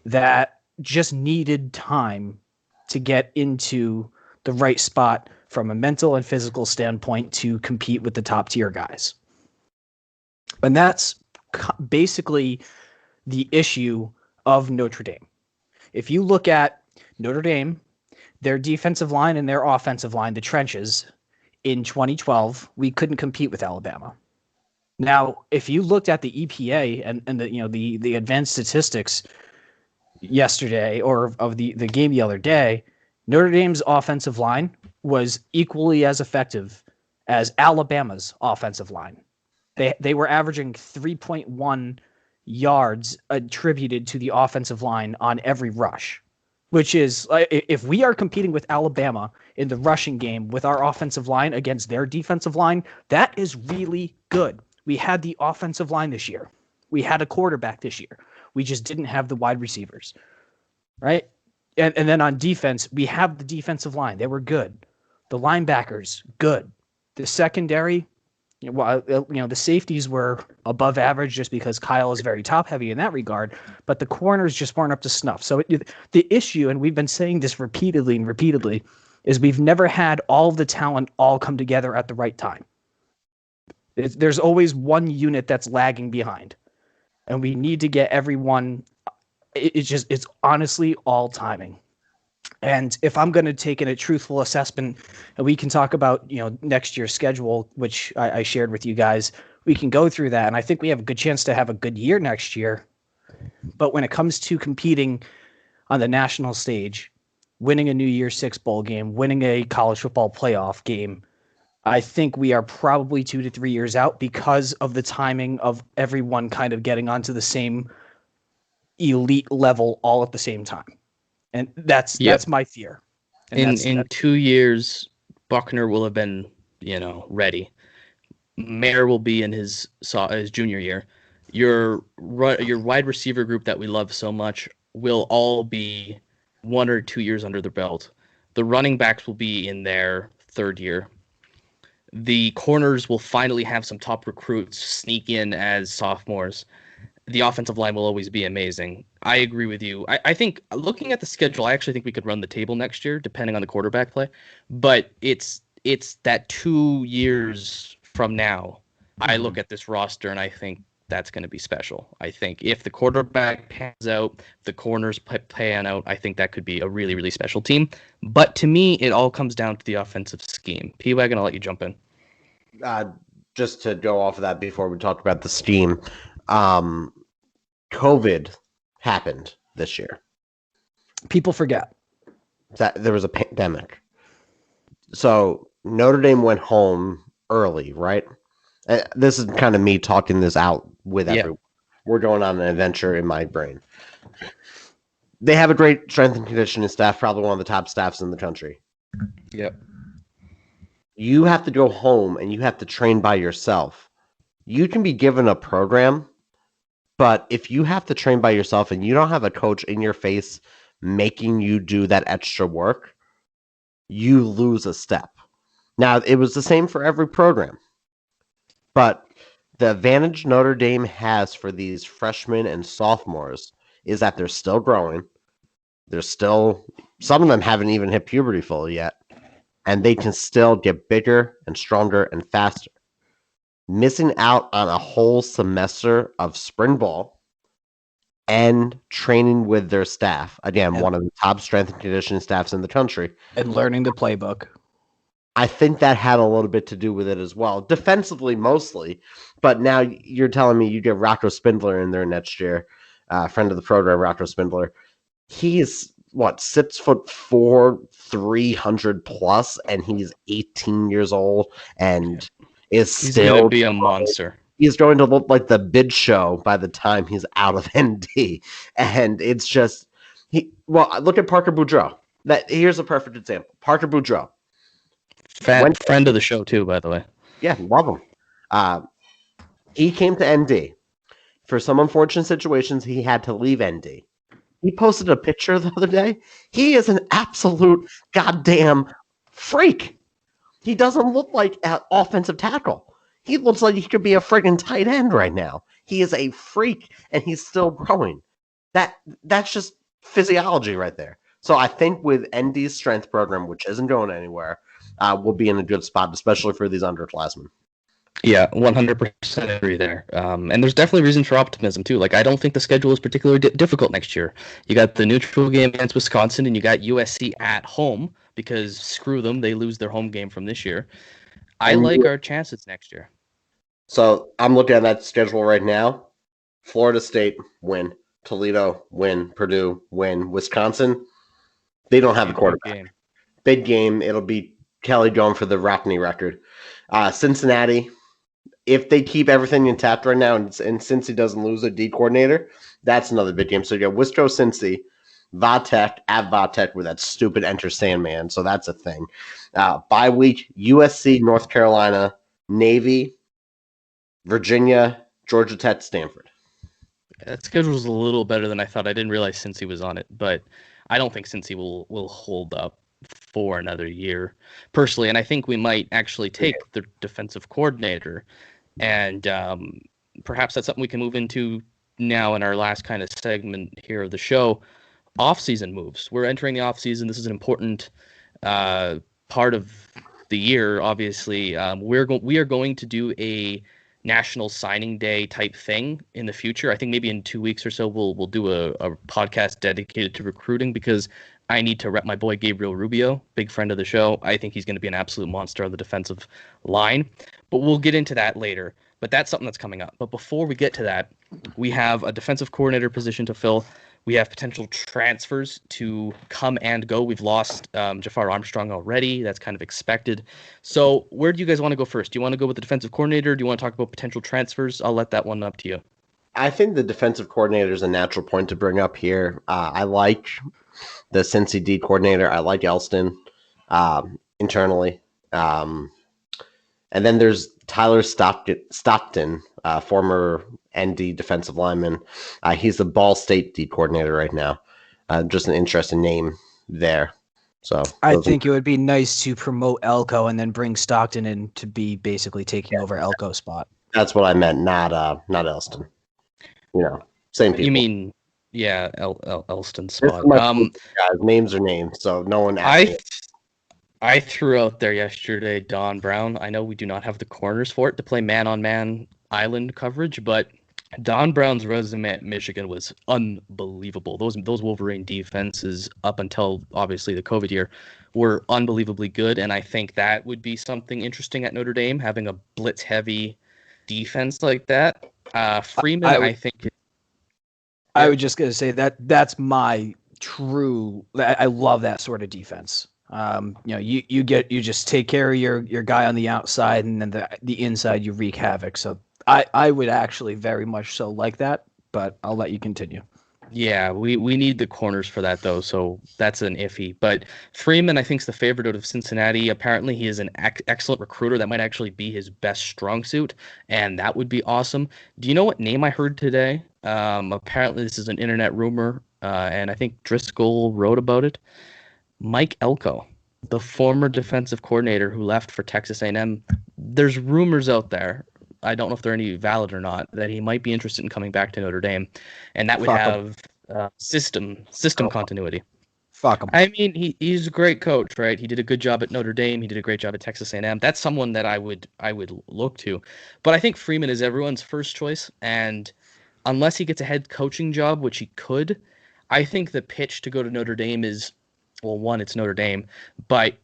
that just needed time to get into the right spot from a mental and physical standpoint to compete with the top tier guys. And that's basically the issue of Notre Dame. If you look at Notre Dame, their defensive line and their offensive line, the trenches, in 2012, we couldn't compete with Alabama. Now, if you looked at the EPA and the advanced statistics yesterday or of the game the other day, Notre Dame's offensive line was equally as effective as Alabama's offensive line. They were averaging 3.1 yards attributed to the offensive line on every rush, which is, if we are competing with Alabama in the rushing game with our offensive line against their defensive line, that is really good. We had the offensive line this year. We had a quarterback this year. We just didn't have the wide receivers, right? And then on defense, we have the defensive line. They were good. The linebackers, good. The secondary, the safeties were above average just because Kyle is very top heavy in that regard, but the corners just weren't up to snuff. So the issue, and we've been saying this repeatedly, is we've never had all of the talent all come together at the right time. There's always one unit that's lagging behind, and we need to get everyone. It's honestly all timing. And if I'm going to take in a truthful assessment, and we can talk about next year's schedule, which I shared with you guys, we can go through that, and I think we have a good chance to have a good year next year. But when it comes to competing on the national stage, winning a New Year's Six bowl game, winning a college football playoff game, I think we are probably 2 to 3 years out because of the timing of everyone kind of getting onto the same elite level all at the same time. And that's my fear. And in 2 years, Buckner will have been, ready. Mayer will be in his junior year. Your wide receiver group that we love so much will all be 1 or 2 years under the belt. The running backs will be in their third year. The corners will finally have some top recruits sneak in as sophomores. The offensive line will always be amazing. I agree with you. I think looking at the schedule, I actually think we could run the table next year, depending on the quarterback play. But it's that 2 years from now, I look at this roster and I think that's going to be special. I think if the quarterback pans out, the corners pan out, I think that could be a really, really special team. But to me, it all comes down to the offensive scheme. P-Wagon, I'll let you jump in. Just to go off of that before we talk about the scheme, COVID happened this year. People forget that there was a pandemic. So Notre Dame went home early, right? This is kind of me talking this out with everyone. We're going on an adventure in my brain. They have a great strength and conditioning staff, probably one of the top staffs in the country. Yep. You have to go home and you have to train by yourself. You can be given a program, but if you have to train by yourself and you don't have a coach in your face making you do that extra work, you lose a step. Now, it was the same for every program. But the advantage Notre Dame has for these freshmen and sophomores is that they're still growing. Some of them haven't even hit puberty fully yet. And they can still get bigger and stronger and faster. Missing out on a whole semester of spring ball and training with their staff. Again, one of the top strength and conditioning staffs in the country. And learning the playbook. I think that had a little bit to do with it as well. Defensively, mostly. But now you're telling me you get Rocco Spindler in there next year. Friend of the program, Rocco Spindler. He is what, 6'4", 300 plus, and he's 18 years old and is He's still going to be a monster. He's going to look like the bid show by the time he's out of ND. And it's just look at Parker Boudreaux. Here's a perfect example. Parker Boudreaux. Friend of the show too, by the way. Yeah, love him. He came to ND. For some unfortunate situations, he had to leave ND. He posted a picture the other day. He is an absolute goddamn freak. He doesn't look like an offensive tackle. He looks like he could be a friggin' tight end right now. He is a freak, and he's still growing. That's just physiology right there. So I think with ND's strength program, which isn't going anywhere, we'll be in a good spot, especially for these underclassmen. Yeah, 100% agree there. And there's definitely reason for optimism, too. Like, I don't think the schedule is particularly difficult next year. You got the neutral game against Wisconsin, and you got USC at home, because screw them, they lose their home game from this year. I like our chances next year. So I'm looking at that schedule right now. Florida State, win. Toledo, win. Purdue, win. Wisconsin, they don't have a quarterback. Big game. It'll be Kelly going for the Rockney record. Cincinnati, if they keep everything intact right now, and since he doesn't lose a D coordinator, that's another big game. So you got Wisco, Cincy, Vatek at Vatek with that stupid Enter Sandman. So that's a thing. Bye week, USC, North Carolina, Navy, Virginia, Georgia Tech, Stanford. That schedule's a little better than I thought. I didn't realize Cincy was on it, but I don't think Cincy will hold up for another year, personally. And I think we might actually take the defensive coordinator, and perhaps that's something we can move into now in our last kind of segment here of the show. Off-season moves. We're entering the off-season. This is an important part of the year, obviously. We are going to do a National Signing Day type thing in the future. I think maybe in 2 weeks or so we'll do a podcast dedicated to recruiting, because I need to rep my boy Gabriel Rubio, big friend of the show. I think he's going to be an absolute monster on the defensive line, but we'll get into that later. But that's something that's coming up. But before we get to that, we have a defensive coordinator position to fill. We have potential transfers to come and go. We've lost Jafar Armstrong already. That's kind of expected. So where do you guys want to go first? Do you want to go with the defensive coordinator? Do you want to talk about potential transfers? I'll let that one up to you. I think the defensive coordinator is a natural point to bring up here. I like the Cincy D coordinator. I like Elston internally. And then there's Tyler Stockton, former ND defensive lineman. He's the Ball State D coordinator right now. Just an interesting name there. So I think it would be nice to promote Elko and then bring Stockton in to be basically taking over Elko's spot. That's what I meant, not Elston. You know, same people. You mean, yeah, Elston's spot. Guys, names are names, so no one. I threw out there yesterday Don Brown. I know we do not have the corners for it to play man-on-man island coverage, but Don Brown's resume at Michigan was unbelievable. Those Wolverine defenses up until obviously the COVID year were unbelievably good, and I think that would be something interesting at Notre Dame, having a blitz-heavy defense like that. Freeman, I think. I was just gonna say that's my true. I love that sort of defense. You just take care of your guy on the outside, and then the inside you wreak havoc. So I would actually very much so like that, but I'll let you continue. Yeah, we need the corners for that, though, so that's an iffy. But Freeman, I think, is the favorite out of Cincinnati. Apparently, he is an excellent recruiter. That might actually be his best strong suit, and that would be awesome. Do you know what name I heard today? Apparently, this is an internet rumor, and I think Driscoll wrote about it. Mike Elko, the former defensive coordinator who left for Texas A&M. There's rumors out there, I don't know if they're any valid or not, that he might be interested in coming back to Notre Dame, and that would have system continuity. Fuck him. I mean, he's a great coach, right? He did a good job at Notre Dame. He did a great job at Texas A&M. That's someone that I would look to. But I think Freeman is everyone's first choice, and unless he gets a head coaching job, which he could, I think the pitch to go to Notre Dame is, well, one, it's Notre Dame, but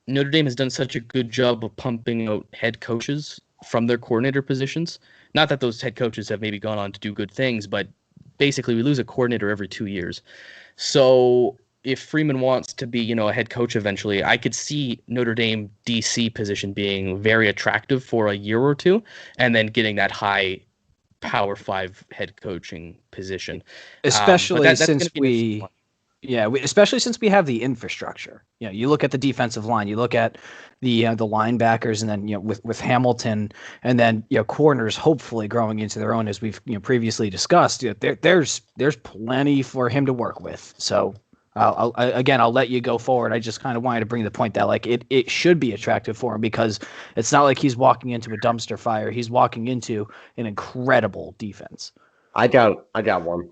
Notre Dame has done such a good job of pumping out head coaches from their coordinator positions. Not that those head coaches have maybe gone on to do good things, but basically we lose a coordinator every 2 years. So if Freeman wants to be, a head coach eventually, I could see Notre Dame DC position being very attractive for a year or two, and then getting that high Power 5 head coaching position. But Especially that's since going to be an interesting one. especially since we have the infrastructure. You look at the defensive line, you look at the linebackers, and then with Hamilton, and then corners hopefully growing into their own, as we've previously discussed. There's plenty for him to work with. So I'll let you go forward. I just kind of wanted to bring the point that like it should be attractive for him, because it's not like he's walking into a dumpster fire. He's walking into an incredible defense. I got one.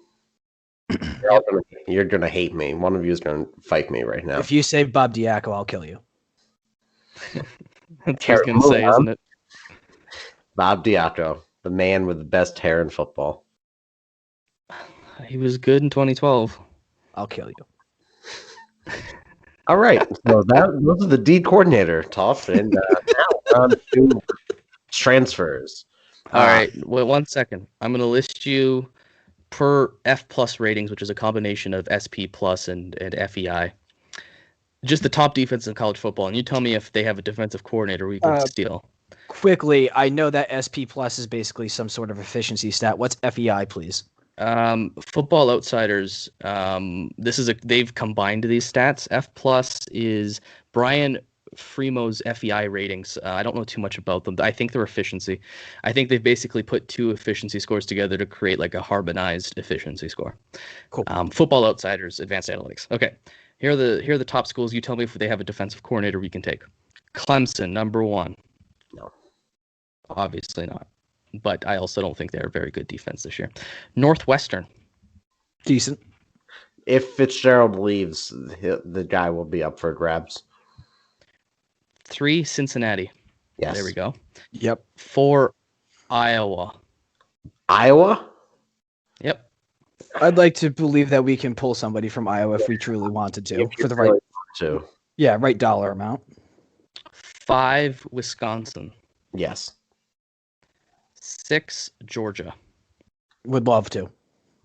You're gonna hate me. One of you is gonna fight me right now. If you say Bob Diaco, I'll kill you. That's what I was going to say, isn't it? Bob Diaco, the man with the best hair in football. He was good in 2012. I'll kill you. All right, so those are the D coordinator talk, and now on to transfers. All right, wait 1 second. I'm going to list you per F plus ratings, which is a combination of SP plus and FEI. Just the top defense in college football, and you tell me if they have a defensive coordinator we can steal. Quickly, I know that SP plus is basically some sort of efficiency stat. What's FEI, please? Football Outsiders. They've combined these stats. F plus is Brian Fremo's FEI ratings. I don't know too much about them. I think they're efficiency. I think they've basically put two efficiency scores together to create like a harmonized efficiency score. Cool. Football Outsiders, advanced analytics. Okay. Here are the top schools. You tell me if they have a defensive coordinator we can take. Clemson, number 1. No. Obviously not. But I also don't think they're a very good defense this year. Northwestern. Decent. If Fitzgerald leaves, the guy will be up for grabs. 3, Cincinnati. Yes. There we go. Yep. 4, Iowa. Iowa? Yep. I'd like to believe that we can pull somebody from Iowa if we truly wanted to, for the right dollar amount. 5, Wisconsin. Yes. 6, Georgia. Would love to.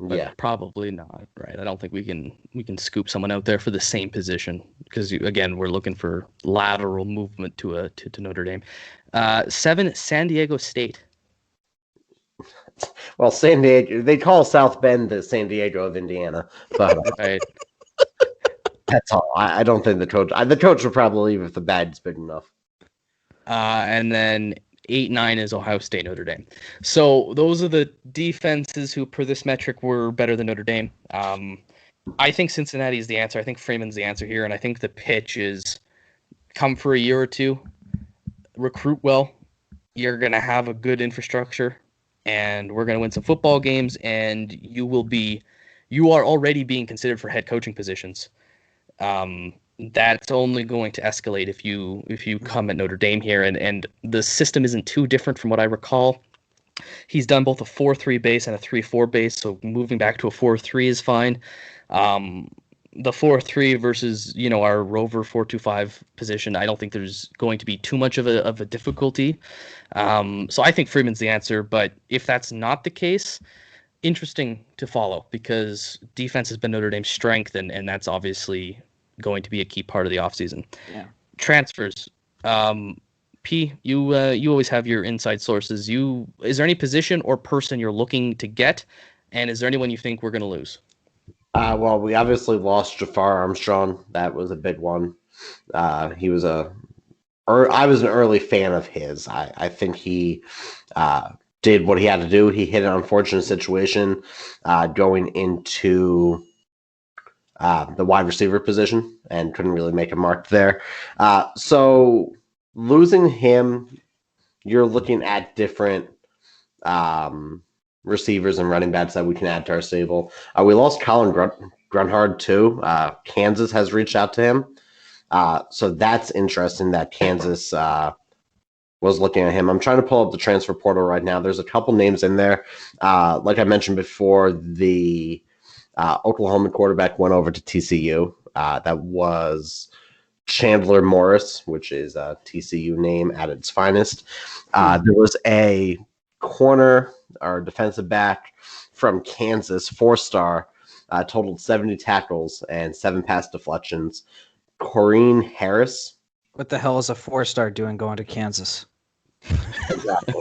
But yeah. Probably not, right? I don't think we can scoop someone out there for the same position, because again, we're looking for lateral movement to Notre Dame. 7, San Diego State. Well, San Diego, they call South Bend the San Diego of Indiana, but Right. that's all. I don't think the coach will probably leave if the bag's big enough. And then 8, 9 is Ohio State, Notre Dame. So those are the defenses who, per this metric, were better than Notre Dame. I think Cincinnati is the answer. I think Freeman's the answer here, and I think the pitch is come for a year or two, recruit well. You're going to have a good infrastructure, and we're going to win some football games, and you are already being considered for head coaching positions. That's only going to escalate if you come at Notre Dame here, and the system isn't too different from what I recall. He's done both a 4-3 base and a 3-4 base, so moving back to a 4-3 is fine. The 4-3 versus our Rover 4-2-5 position, I don't think there's going to be too much of a difficulty. So I think Freeman's the answer, but if that's not the case, interesting to follow, because defense has been Notre Dame's strength, and that's obviously going to be a key part of the offseason. Yeah. Transfers. P, you always have your inside sources. Is there any position or person you're looking to get, and is there anyone you think we're going to lose? Well, we obviously lost Jafar Armstrong. That was a big one. I was an early fan of his. I think he did what he had to do. He hit an unfortunate situation going into the wide receiver position and couldn't really make a mark there. So losing him, you're looking at different receivers and running backs that we can add to our stable. We lost Colin Grunhard too. Kansas has reached out to him. So that's interesting that Kansas was looking at him. I'm trying to pull up the transfer portal right now. There's a couple names in there. Like I mentioned before, the Oklahoma quarterback went over to TCU. That was Chandler Morris, which is a TCU name at its finest. There was a corner or defensive back from Kansas, 4-star, totaled 70 tackles and 7 pass deflections. Corrine Harris. What the hell is a 4-star doing going to Kansas? Exactly.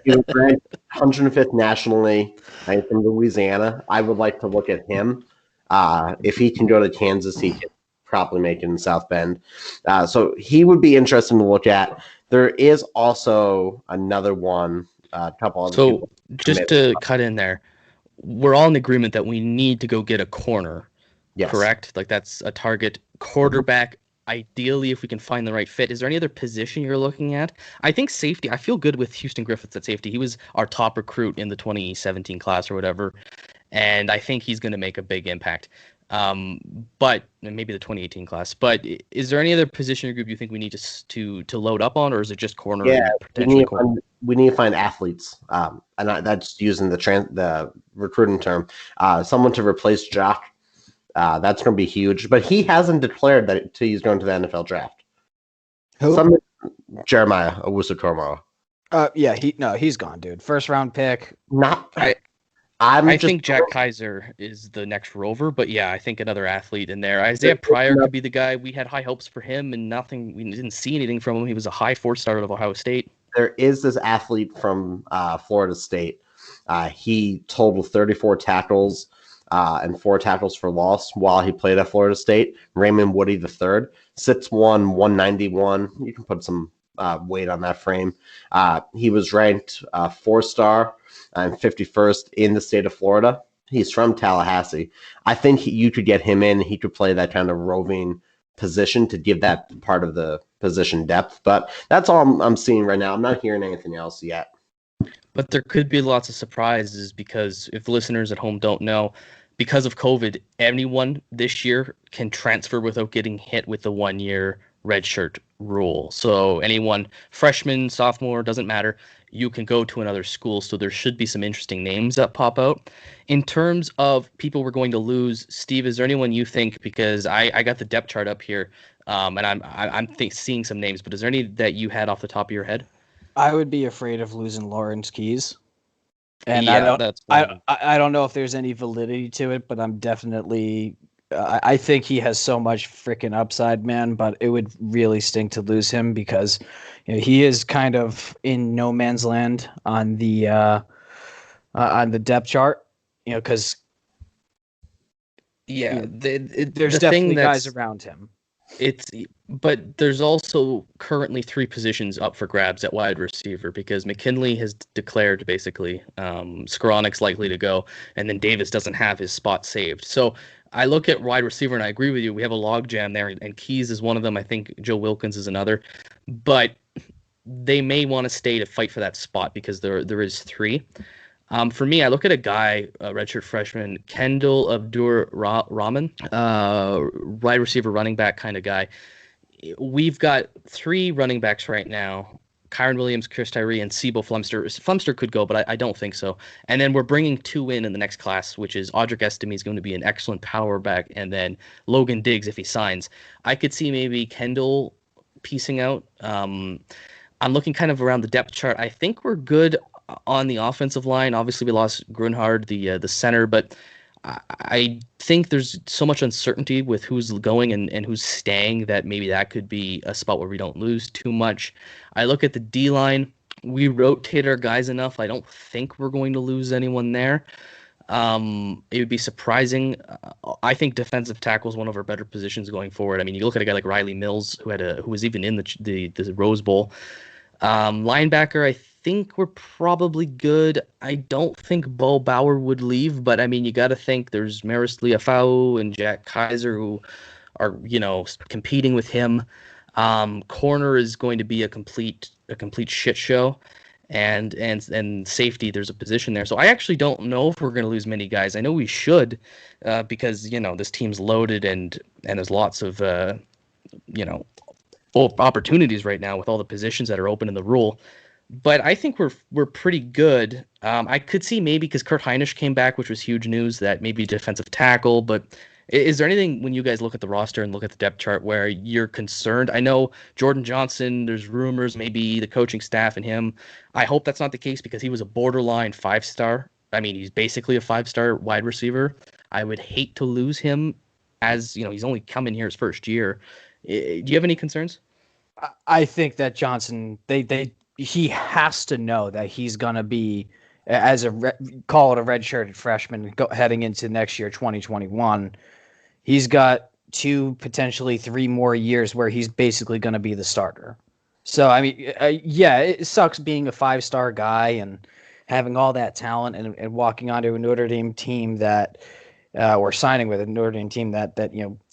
He was ranked 105th nationally. He's from Louisiana. I would like to look at him. If he can go to Kansas, he can probably make it in South Bend. So he would be interesting to look at. There is also another one, a couple other people. Just to cut in there, we're all in agreement that we need to go get a corner, Yes. correct? Like that's a target. Quarterback, ideally, if we can find the right fit. Is there any other position you're looking at? I think safety. I feel good with Houston Griffiths at safety. He was our top recruit in the 2017 class or whatever, and I think he's going to make a big impact. But maybe the 2018 class. But is there any other position or group you think we need to load up on, or is it just corner? Yeah, potentially corner? we need to find athletes, and that's using the recruiting term. Someone to replace Jock. That's going to be huge. But he hasn't declared that he's going to the NFL draft. Who? Jeremiah Owusu-Koramoah. Yeah, he's gone, dude. First round pick. I think Jack Kaiser is the next Rover, but yeah, I think another athlete in there. Isaiah Pryor could be the guy. We had high hopes for him, and we didn't see anything from him. He was a high 4-star of Ohio State. There is this athlete from Florida State. He totaled 34 tackles and 4 tackles for loss while he played at Florida State. Raymond Woody III, 6'1", 191. You can put some weight on that frame. He was ranked 4-star and 51st in the state of Florida. He's from Tallahassee. I think you could get him in. He could play that kind of roving position to give that part of the position depth. But that's all I'm seeing right now. I'm not hearing anything else yet. But there could be lots of surprises because if listeners at home don't know, because of COVID, anyone this year can transfer without getting hit with the 1-year redshirt rule. So anyone, freshman, sophomore, doesn't matter, you can go to another school. So there should be some interesting names that pop out. In terms of people we're going to lose, Steve, is there anyone you think, because I got the depth chart up here, and I'm seeing some names, but is there any that you had off the top of your head? I would be afraid of losing Lawrence Keys. And yeah, I don't know if there's any validity to it, but I'm definitely I think he has so much freaking upside, man, but it would really stink to lose him because he is kind of in no man's land on the depth chart, because there's definitely guys around him. But there's also currently 3 positions up for grabs at wide receiver because McKinley has declared basically Skoronek's likely to go, and then Davis doesn't have his spot saved. So I look at wide receiver, and I agree with you. We have a logjam there, and Keys is one of them. I think Joe Wilkins is another. But they may want to stay to fight for that spot because there is 3. For me, I look at a guy, a redshirt freshman, Kendall Abdur-Rahman, wide receiver, running back kind of guy. We've got 3 running backs right now. Kyron Williams, Chris Tyree, and Sibo Flumster. Flumster could go, but I don't think so. And then we're bringing 2 in the next class, which is Audric Estime is going to be an excellent power back, and then Logan Diggs if he signs. I could see maybe Kendall piecing out. I'm looking kind of around the depth chart. I think we're good on the offensive line. Obviously, we lost Grunhard, the center, but I think there's so much uncertainty with who's going and who's staying that maybe that could be a spot where we don't lose too much. I look at the D-line. We rotate our guys enough. I don't think we're going to lose anyone there. It would be surprising. I think defensive tackle is one of our better positions going forward. I mean, you look at a guy like Riley Mills, who was even in the Rose Bowl. Linebacker, I think we're probably good. I don't think Bo Bauer would leave, but I mean, you got to think there's Maris Liafau and Jack Kaiser who are, competing with him. Corner is going to be a complete shit show, and safety, there's a position there. So I actually don't know if we're going to lose many guys. I know we should, because this team's loaded and there's lots of opportunities right now with all the positions that are open in the rule. But I think we're pretty good. I could see maybe because Kurt Heinisch came back, which was huge news, that maybe defensive tackle. But is there anything when you guys look at the roster and look at the depth chart where you're concerned? I know Jordan Johnson, there's rumors, maybe the coaching staff and him. I hope that's not the case because he was a borderline 5-star. I mean, he's basically a 5-star wide receiver. I would hate to lose him as, he's only come in here his first year. Do you have any concerns? I think that Johnson, he has to know that he's going to be, call it a redshirted freshman heading into next year, 2021. He's got 2, potentially 3 more years where he's basically going to be the starter. So, I mean, yeah, it sucks being a 5-star guy and having all that talent and walking onto a Notre Dame team that, or signing with a Notre Dame team that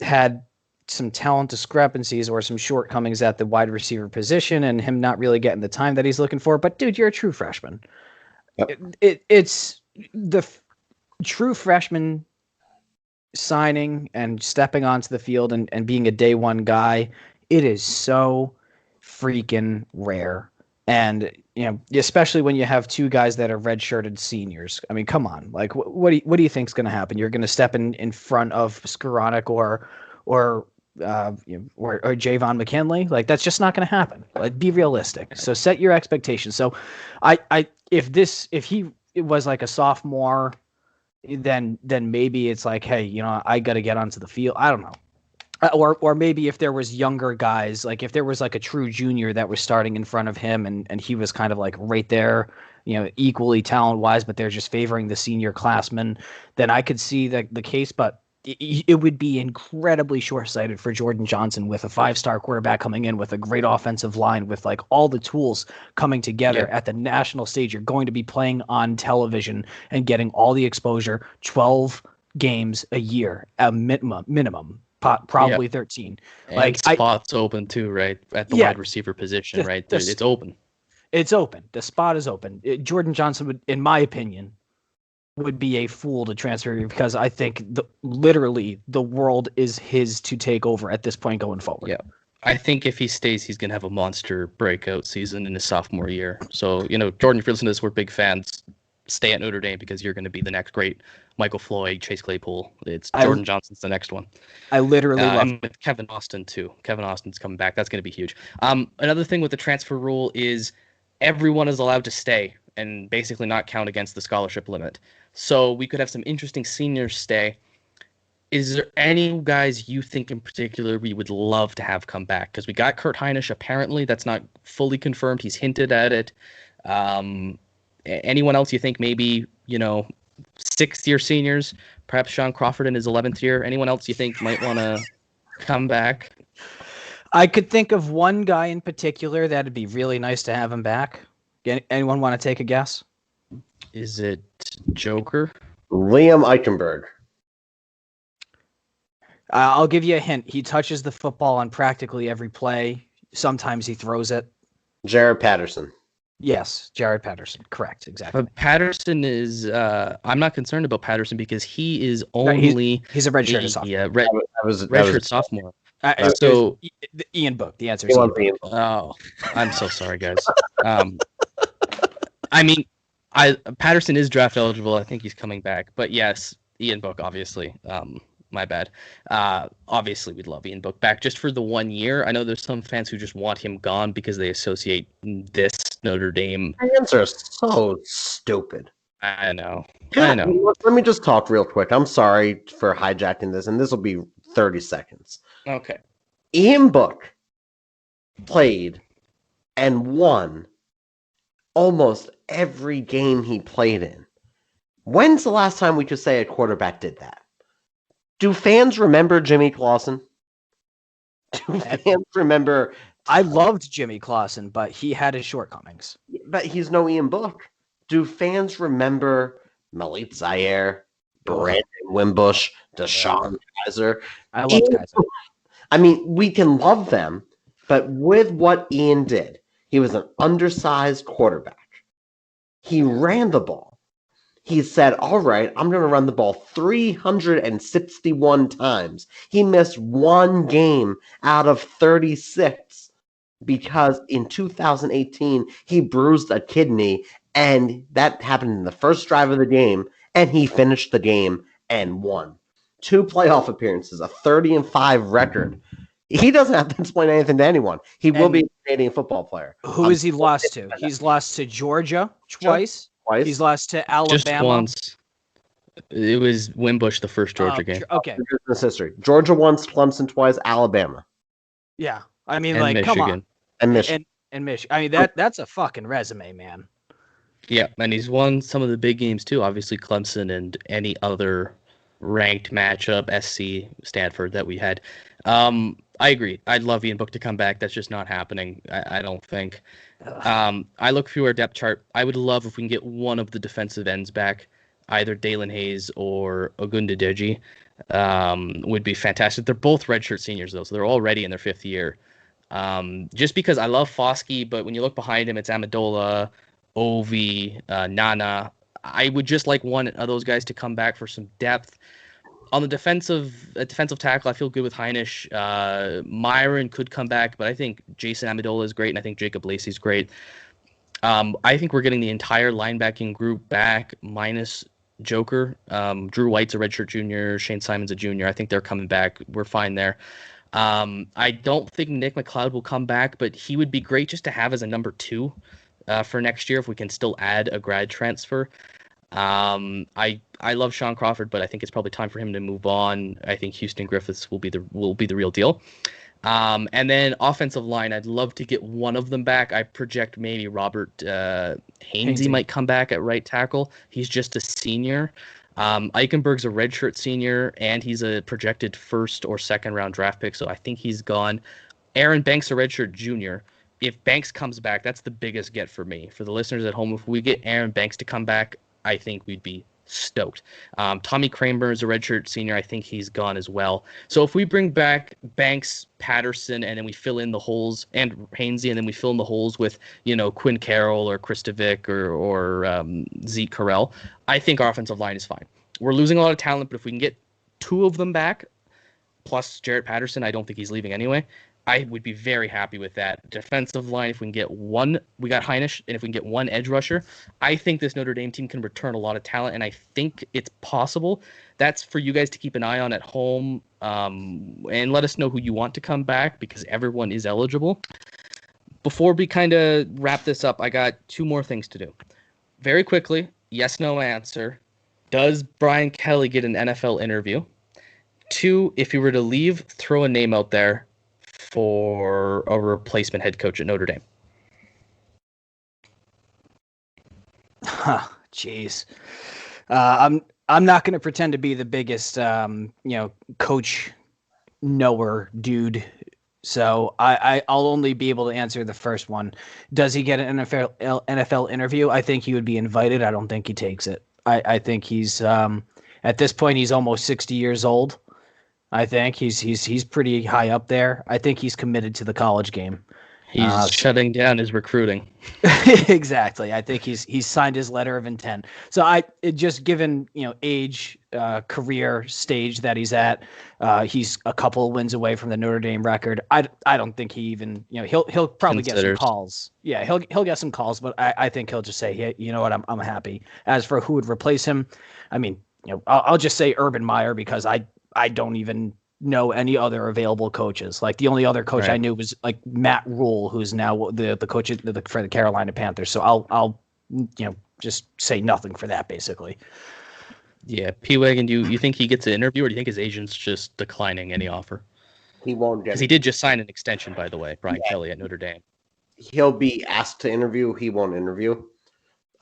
had some talent discrepancies or some shortcomings at the wide receiver position and him not really getting the time that he's looking for. But dude, you're a true freshman. Yep. It's the true freshman signing and stepping onto the field and being a day one guy. It is so freaking rare. And, especially when you have 2 guys that are redshirted seniors. I mean, come on. Like, what do you think is going to happen? You're going to step in front of Skoranek or Javon McKinley? Like, that's just not going to happen. Like, be realistic. So set your expectations. So if he was like a sophomore, then maybe it's like, hey, I got to get onto the field. I don't know. Or maybe if there was younger guys, like if there was like a true junior that was starting in front of him and he was kind of like right there, equally talent-wise, but they're just favoring the senior classmen, then I could see the case. But it would be incredibly short-sighted for Jordan Johnson with a 5-star quarterback coming in with a great offensive line with like all the tools coming together at the national stage. You're going to be playing on television and getting all the exposure, 12 games a year, a minimum. Probably 13. And like spots open too, right? At the wide receiver position, right? It's open. It's open. The spot is open. Jordan Johnson would, in my opinion, would be a fool to transfer because I think literally the world is his to take over at this point going forward. Yeah. I think if he stays, he's going to have a monster breakout season in his sophomore year. So, Jordan, if you're listening to this, we're big fans. Stay at Notre Dame because you're going to be the next great Michael Floyd, Chase Claypool. Jordan Johnson's the next one. I literally love and with Kevin Austin too. Kevin Austin's coming back. That's going to be huge. Another thing with the transfer rule is everyone is allowed to stay and basically not count against the scholarship limit. So we could have some interesting seniors stay. Is there any guys you think in particular we would love to have come back? Because we got Kurt Heinisch, apparently. That's not fully confirmed. He's hinted at it. Anyone else you think maybe, 6th-year seniors, perhaps Sean Crawford in his 11th year? Anyone else you think might want to come back? I could think of one guy in particular that'd be really nice to have him back. Anyone want to take a guess? Is it Joker? Liam Eichenberg. I'll give you a hint. He touches the football on practically every play. Sometimes he throws it. Jared Patterson. Yes, Jared Patterson. Correct, exactly. But Patterson is. I'm not concerned about Patterson because he is only. He's a redshirt sophomore. Yeah, redshirt sophomore. So Ian Book. The answer is Ian Book. Oh, I'm so sorry, guys. Patterson is draft eligible. I think he's coming back. But yes, Ian Book, obviously. My bad. Obviously, we'd love Ian Book back just for the 1 year. I know there's some fans who just want him gone because they associate this Notre Dame. Fans are so stupid. I know. God, I know. Let me just talk real quick. I'm sorry for hijacking this, and this will be 30 seconds. Okay. Ian Book played and won almost every game he played in. When's the last time we could say a quarterback did that? Do fans remember Jimmy Clausen? Do fans remember? I loved Jimmy Clausen, but he had his shortcomings. But he's no Ian Book. Do fans remember Malik Zaire, Brandon Wimbush, Deshaun Kaiser? I love Kaiser. I mean, we can love them, but with what Ian did, he was an undersized quarterback. He ran the ball. He said, all right, I'm going to run the ball 361 times. He missed one game out of 36 because in 2018, he bruised a kidney, and that happened in the first drive of the game, and he finished the game and won. 2 playoff appearances, a 30-5 record. He doesn't have to explain anything to anyone. He will be a Canadian football player. Who has he lost to? He's lost to Georgia twice. He's lost to Alabama. Just once. It was Wimbush the first Georgia game. Okay. Business history. Georgia once, Clemson twice, Alabama, Yeah. I mean, And like, come on. Michigan. and Michigan. And Michigan. I mean, that's a fucking resume, man. Yeah, and he's won some of the big games too. Obviously, Clemson and any other ranked matchup, SC, Stanford that we had. I agree. I'd love Ian Book to come back. That's just not happening. I don't think. I look through our depth chart. I would love if we can get one of the defensive ends back, either Dalen Hayes or Ogundedeji. Would be fantastic. They're both redshirt seniors though, so they're already in their fifth year. Just because I love Foskey, but when you look behind him, it's Amendola, Ovi, Nana. I would just like one of those guys to come back for some depth. On the defensive tackle, I feel good with Heinisch. Myron could come back, but I think Jason Amendola is great, and I think Jacob Lacey's great. I think we're getting the entire linebacking group back, minus Joker. Drew White's a redshirt junior. Shane Simon's a junior. I think they're coming back. We're fine there. I don't think Nick McLeod will come back, but he would be great just to have as a number 2 for next year if we can still add a grad transfer. I love Sean Crawford, but I think it's probably time for him to move on. I think Houston Griffiths will be the real deal. And then offensive line, I'd love to get one of them back. I project maybe Robert Hainsey might come back at right tackle. He's just a senior. Eichenberg's a redshirt senior, and he's a projected first or second round draft pick, so I think he's gone. Aaron Banks, a redshirt junior. If Banks comes back, that's the biggest get for me. For the listeners at home, if we get Aaron Banks to come back, I think we'd be stoked. Tommy Kramer is a redshirt senior. I think he's gone as well. So if we bring back Banks, Patterson, and then we fill in the holes, and Hainsey, and then we fill in the holes with, Quinn Carroll or Kristovic or Zeke Carell, I think our offensive line is fine. We're losing a lot of talent, but if we can get 2 of them back, plus Jarrett Patterson, I don't think he's leaving anyway, I would be very happy with that. Defensive line, if we can get one, we got Heinisch, and if we can get one edge rusher, I think this Notre Dame team can return a lot of talent, and I think it's possible. That's for you guys to keep an eye on at home, and let us know who you want to come back, because everyone is eligible. Before we kind of wrap this up, I got 2 more things to do. Very quickly, yes, no answer. Does Brian Kelly get an NFL interview? 2, if he were to leave, throw a name out there for a replacement head coach at Notre Dame. Jeez. I'm not going to pretend to be the biggest, coach knower dude. So I'll only be able to answer the first one. Does he get an NFL interview? I think he would be invited. I don't think he takes it. I think he's at this point he's almost 60 years old. I think he's pretty high up there. I think he's committed to the college game. He's shutting down his recruiting. Exactly. I think he's signed his letter of intent. So just given age, career stage that he's at, he's a couple of wins away from the Notre Dame record. I don't think he even he'll probably get some calls. Yeah, he'll get some calls, but I think he'll just say, hey, you know what, I'm happy. As for who would replace him, I mean, I'll just say Urban Meyer, because I don't even know any other available coaches. Like the only other coach I knew was like Matt Rule, who's now the coach for the Carolina Panthers. So I'll just say nothing for that basically. Yeah, P-Wagon, do you think he gets an interview, or do you think his agent's just declining any offer? He won't get it. Because he did just sign an extension, by the way, Brian Kelly at Notre Dame. He'll be asked to interview. He won't interview.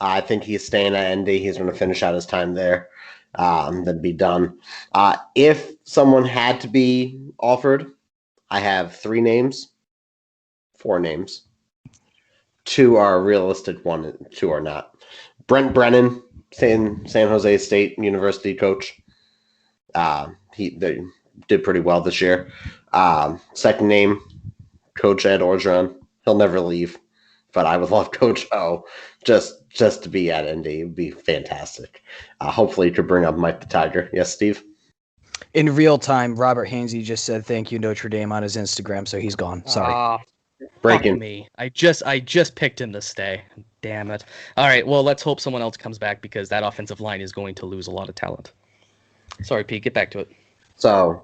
I think he's staying at ND. He's going to finish out his time there. Then be done. If someone had to be offered, I have 4 names. 2 are realistic, 2 are not. Brent Brennan, San Jose State University coach. They did pretty well this year. Second name, Coach Ed Orgeron. He'll never leave, but I would love Coach O just to be at ND. It would be fantastic. Hopefully you could bring up Mike the Tiger. Yes, Steve? In real time, Robert Hainsey just said thank you Notre Dame on his Instagram, so he's gone. Sorry. Breaking me. I just picked him to stay. Damn it. All right, well, let's hope someone else comes back, because that offensive line is going to lose a lot of talent. Sorry, Pete, get back to it. So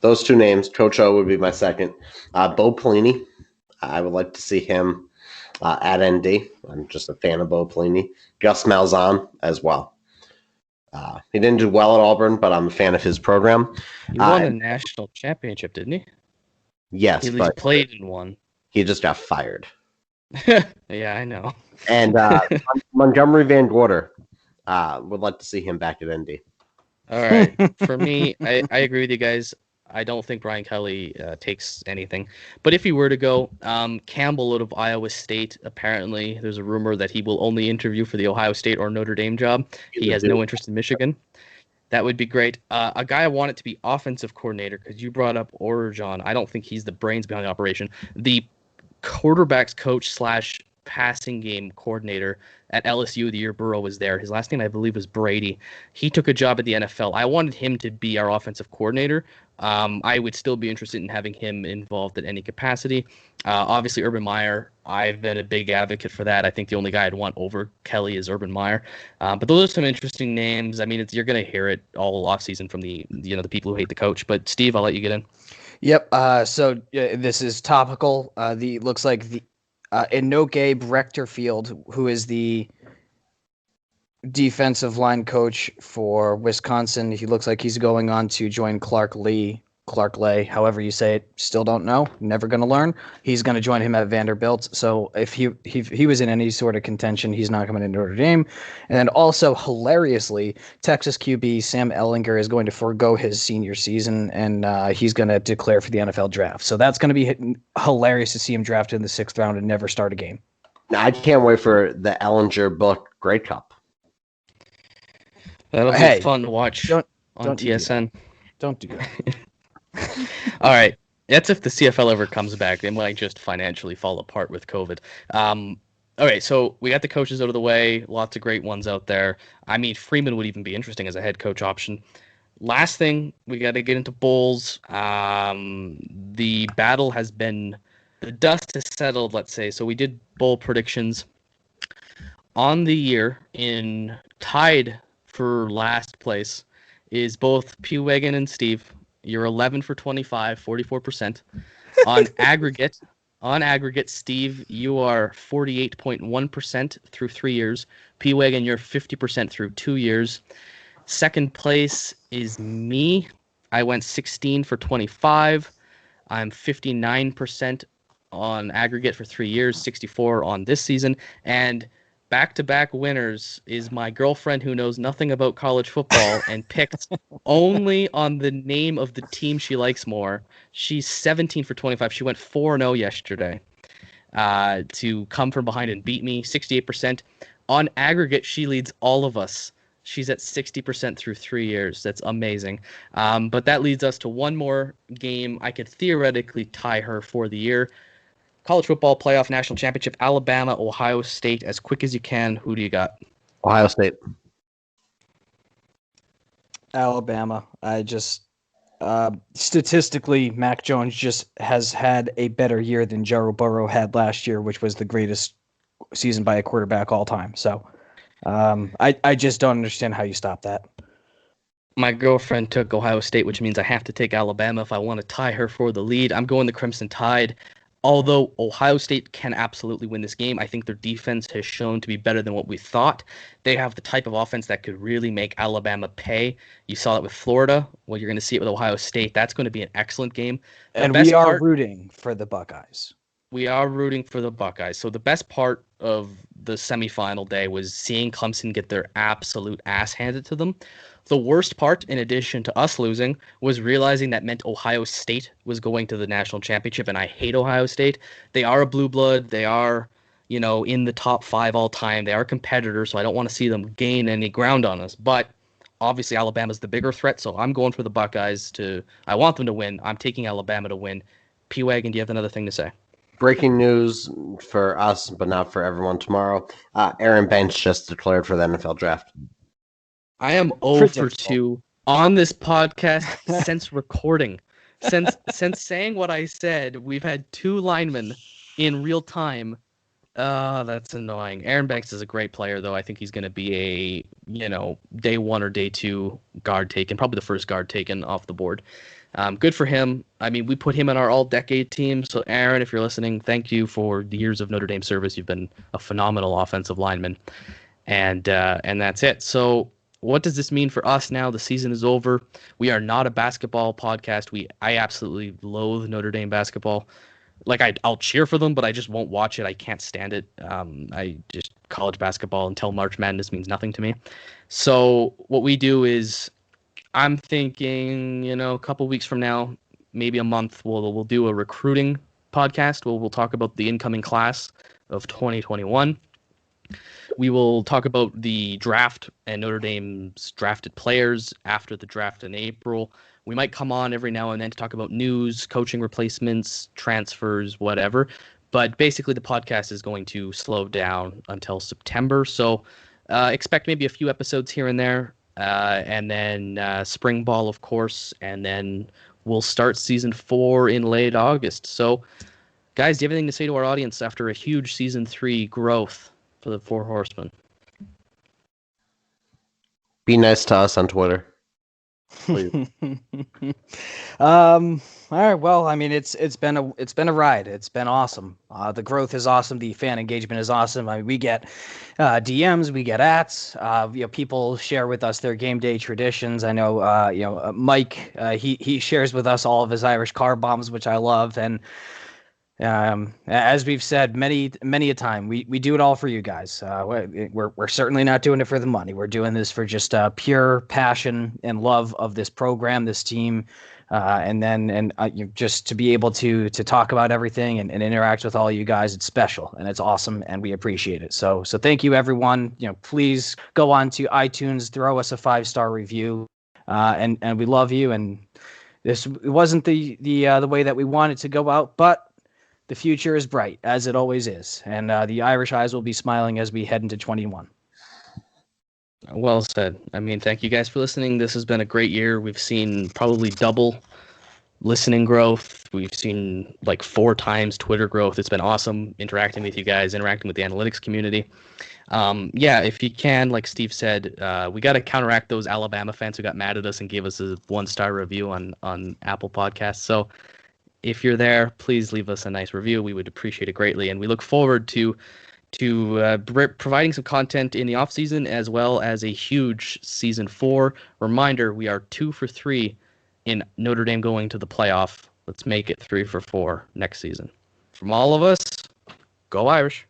those 2 names, Coach O would be my second. Bo Pelini, I would like to see him at ND. I'm just a fan of Bo Pelini. Gus Malzahn as well. He didn't do well at Auburn, but I'm a fan of his program. He won a national championship, didn't he? Yes, He at but least played in one. he just got fired. Yeah, I know. And Montgomery Van Gorder, would like to see him back at Indy. All right. For me, I agree with you guys. I don't think Brian Kelly takes anything. But if he were to go, Campbell out of Iowa State, apparently there's a rumor that he will only interview for the Ohio State or Notre Dame job. He has no interest in Michigan. That would be great. A guy I want it to be offensive coordinator, because you brought up Orgeron. I don't think he's the brains behind the operation. The quarterback's coach / passing game coordinator at LSU the year Burrow was there. His last name, I believe, was Brady. He took a job at the NFL. I wanted him to be our offensive coordinator. I would still be interested in having him involved in any capacity. Obviously, Urban Meyer, I've been a big advocate for that. I think the only guy I'd want over Kelly is Urban Meyer. But those are some interesting names. I mean, you're going to hear it all offseason from the people who hate the coach. But Steve, I'll let you get in. Yep. So this is topical. Looks like the Inoke Brechterfield, who is the defensive line coach for Wisconsin. He looks like he's going on to join Clark Lay, however you say it. Still don't know. Never going to learn. He's going to join him at Vanderbilt. So if he was in any sort of contention, he's not coming to Notre Dame. And then also, hilariously, Texas QB Sam Ehlinger is going to forego his senior season, and he's going to declare for the NFL draft. So that's going to be hilarious to see him drafted in the 6th round and never start a game. I can't wait for the Ehlinger book Grey Cup. That'll be fun to watch on TSN. Don't do that. All right. That's if the CFL ever comes back. They might just financially fall apart with COVID. All right, so we got the coaches out of the way. Lots of great ones out there. I mean, Freeman would even be interesting as a head coach option. Last thing, we got to get into bowls. The battle has been – the dust has settled, let's say. So we did bowl predictions on the year. In tied for last place is both P-Wagon and Steve. You're 11 for 25, 44%. On aggregate, Steve, you are 48.1% through 3 years. P-Wagon, you're 50% through 2 years. Second place is me. I went 16 for 25. I'm 59% on aggregate for 3 years, 64 on this season. And back-to-back winners is my girlfriend who knows nothing about college football and picked only on the name of the team she likes more. She's 17 for 25. She went 4-0 yesterday to come from behind and beat me, 68%. On aggregate, she leads all of us. She's at 60% through 3 years. That's amazing. But that leads us to one more game. I could theoretically tie her for the year. College football playoff national championship, Alabama, Ohio State, as quick as you can. Who do you got? Ohio State. Alabama. I just statistically, Mac Jones just has had a better year than Joe Burrow had last year, which was the greatest season by a quarterback all time. So I just don't understand how you stop that. My girlfriend took Ohio State, which means I have to take Alabama if I want to tie her for the lead. I'm going the Crimson Tide. Although Ohio State can absolutely win this game, I think their defense has shown to be better than what we thought. They have the type of offense that could really make Alabama pay. You saw it with Florida. Well, you're going to see it with Ohio State. That's going to be an excellent game. And we are rooting for the Buckeyes. We are rooting for the Buckeyes. So the best part of the semifinal day was seeing Clemson get their absolute ass handed to them. The worst part, in addition to us losing, was realizing that meant Ohio State was going to the national championship, and I hate Ohio State. They are a blue blood. They are, in the top 5 all time. They are competitors, so I don't want to see them gain any ground on us. But obviously Alabama's the bigger threat, so I'm going for the Buckeyes I want them to win. I'm taking Alabama to win. P-Wagon, do you have another thing to say? Breaking news for us, but not for everyone tomorrow. Aaron Banks just declared for the NFL draft. I am 0 for 2 on this podcast since recording. Since saying what I said, we've had 2 linemen in real time. That's annoying. Aaron Banks is a great player, though. I think he's going to be a, day 1 or day 2 guard taken, probably the first guard taken off the board. Good for him. I mean, we put him in our all-decade team. So, Aaron, if you're listening, thank you for the years of Notre Dame service. You've been a phenomenal offensive lineman. And that's it. So, what does this mean for us now? The season is over. We are not a basketball podcast. I absolutely loathe Notre Dame basketball. Like I'll cheer for them, but I just won't watch it. I can't stand it. I just college basketball until March Madness means nothing to me. So what we do is, I'm thinking, a couple weeks from now, maybe a month, we'll do a recruiting podcast. We'll talk about the incoming class of 2021. We will talk about the draft and Notre Dame's drafted players after the draft in April. We might come on every now and then to talk about news, coaching replacements, transfers, whatever. But basically, the podcast is going to slow down until September. So expect maybe a few episodes here and there. And then spring ball, of course. And then we'll start season 4 in late August. So, guys, do you have anything to say to our audience after a huge season 3 growth for the Four Horsemen? Be nice to us on Twitter, please. All right. Well, I mean, it's been a ride. It's been awesome. The growth is awesome. The fan engagement is awesome. I mean, we get DMs, we get ats. People share with us their game day traditions. I know, Mike. He shares with us all of his Irish car bombs, which I love. And as we've said many a time, we do it all for you guys. We're certainly not doing it for the money. We're doing this for just pure passion and love of this program, this team, and just to be able to talk about everything and interact with all you guys. It's special and it's awesome, and we appreciate it. So thank you, everyone. Please go on to iTunes, throw us a 5-star review, and we love you. And this wasn't the way that we wanted to go out, but the future is bright, as it always is, and the Irish eyes will be smiling as we head into 21. Well said. I mean, thank you guys for listening. This has been a great year. We've seen probably double listening growth. We've seen like 4 times Twitter growth. It's been awesome interacting with you guys, interacting with the analytics community. If you can, like Steve said, we got to counteract those Alabama fans who got mad at us and gave us a 1-star review on Apple Podcasts. So if you're there, please leave us a nice review. We would appreciate it greatly. And we look forward to providing some content in the offseason, as well as a huge season 4. Reminder, we are 2 for 3 in Notre Dame going to the playoff. Let's make it 3 for 4 next season. From all of us, go Irish.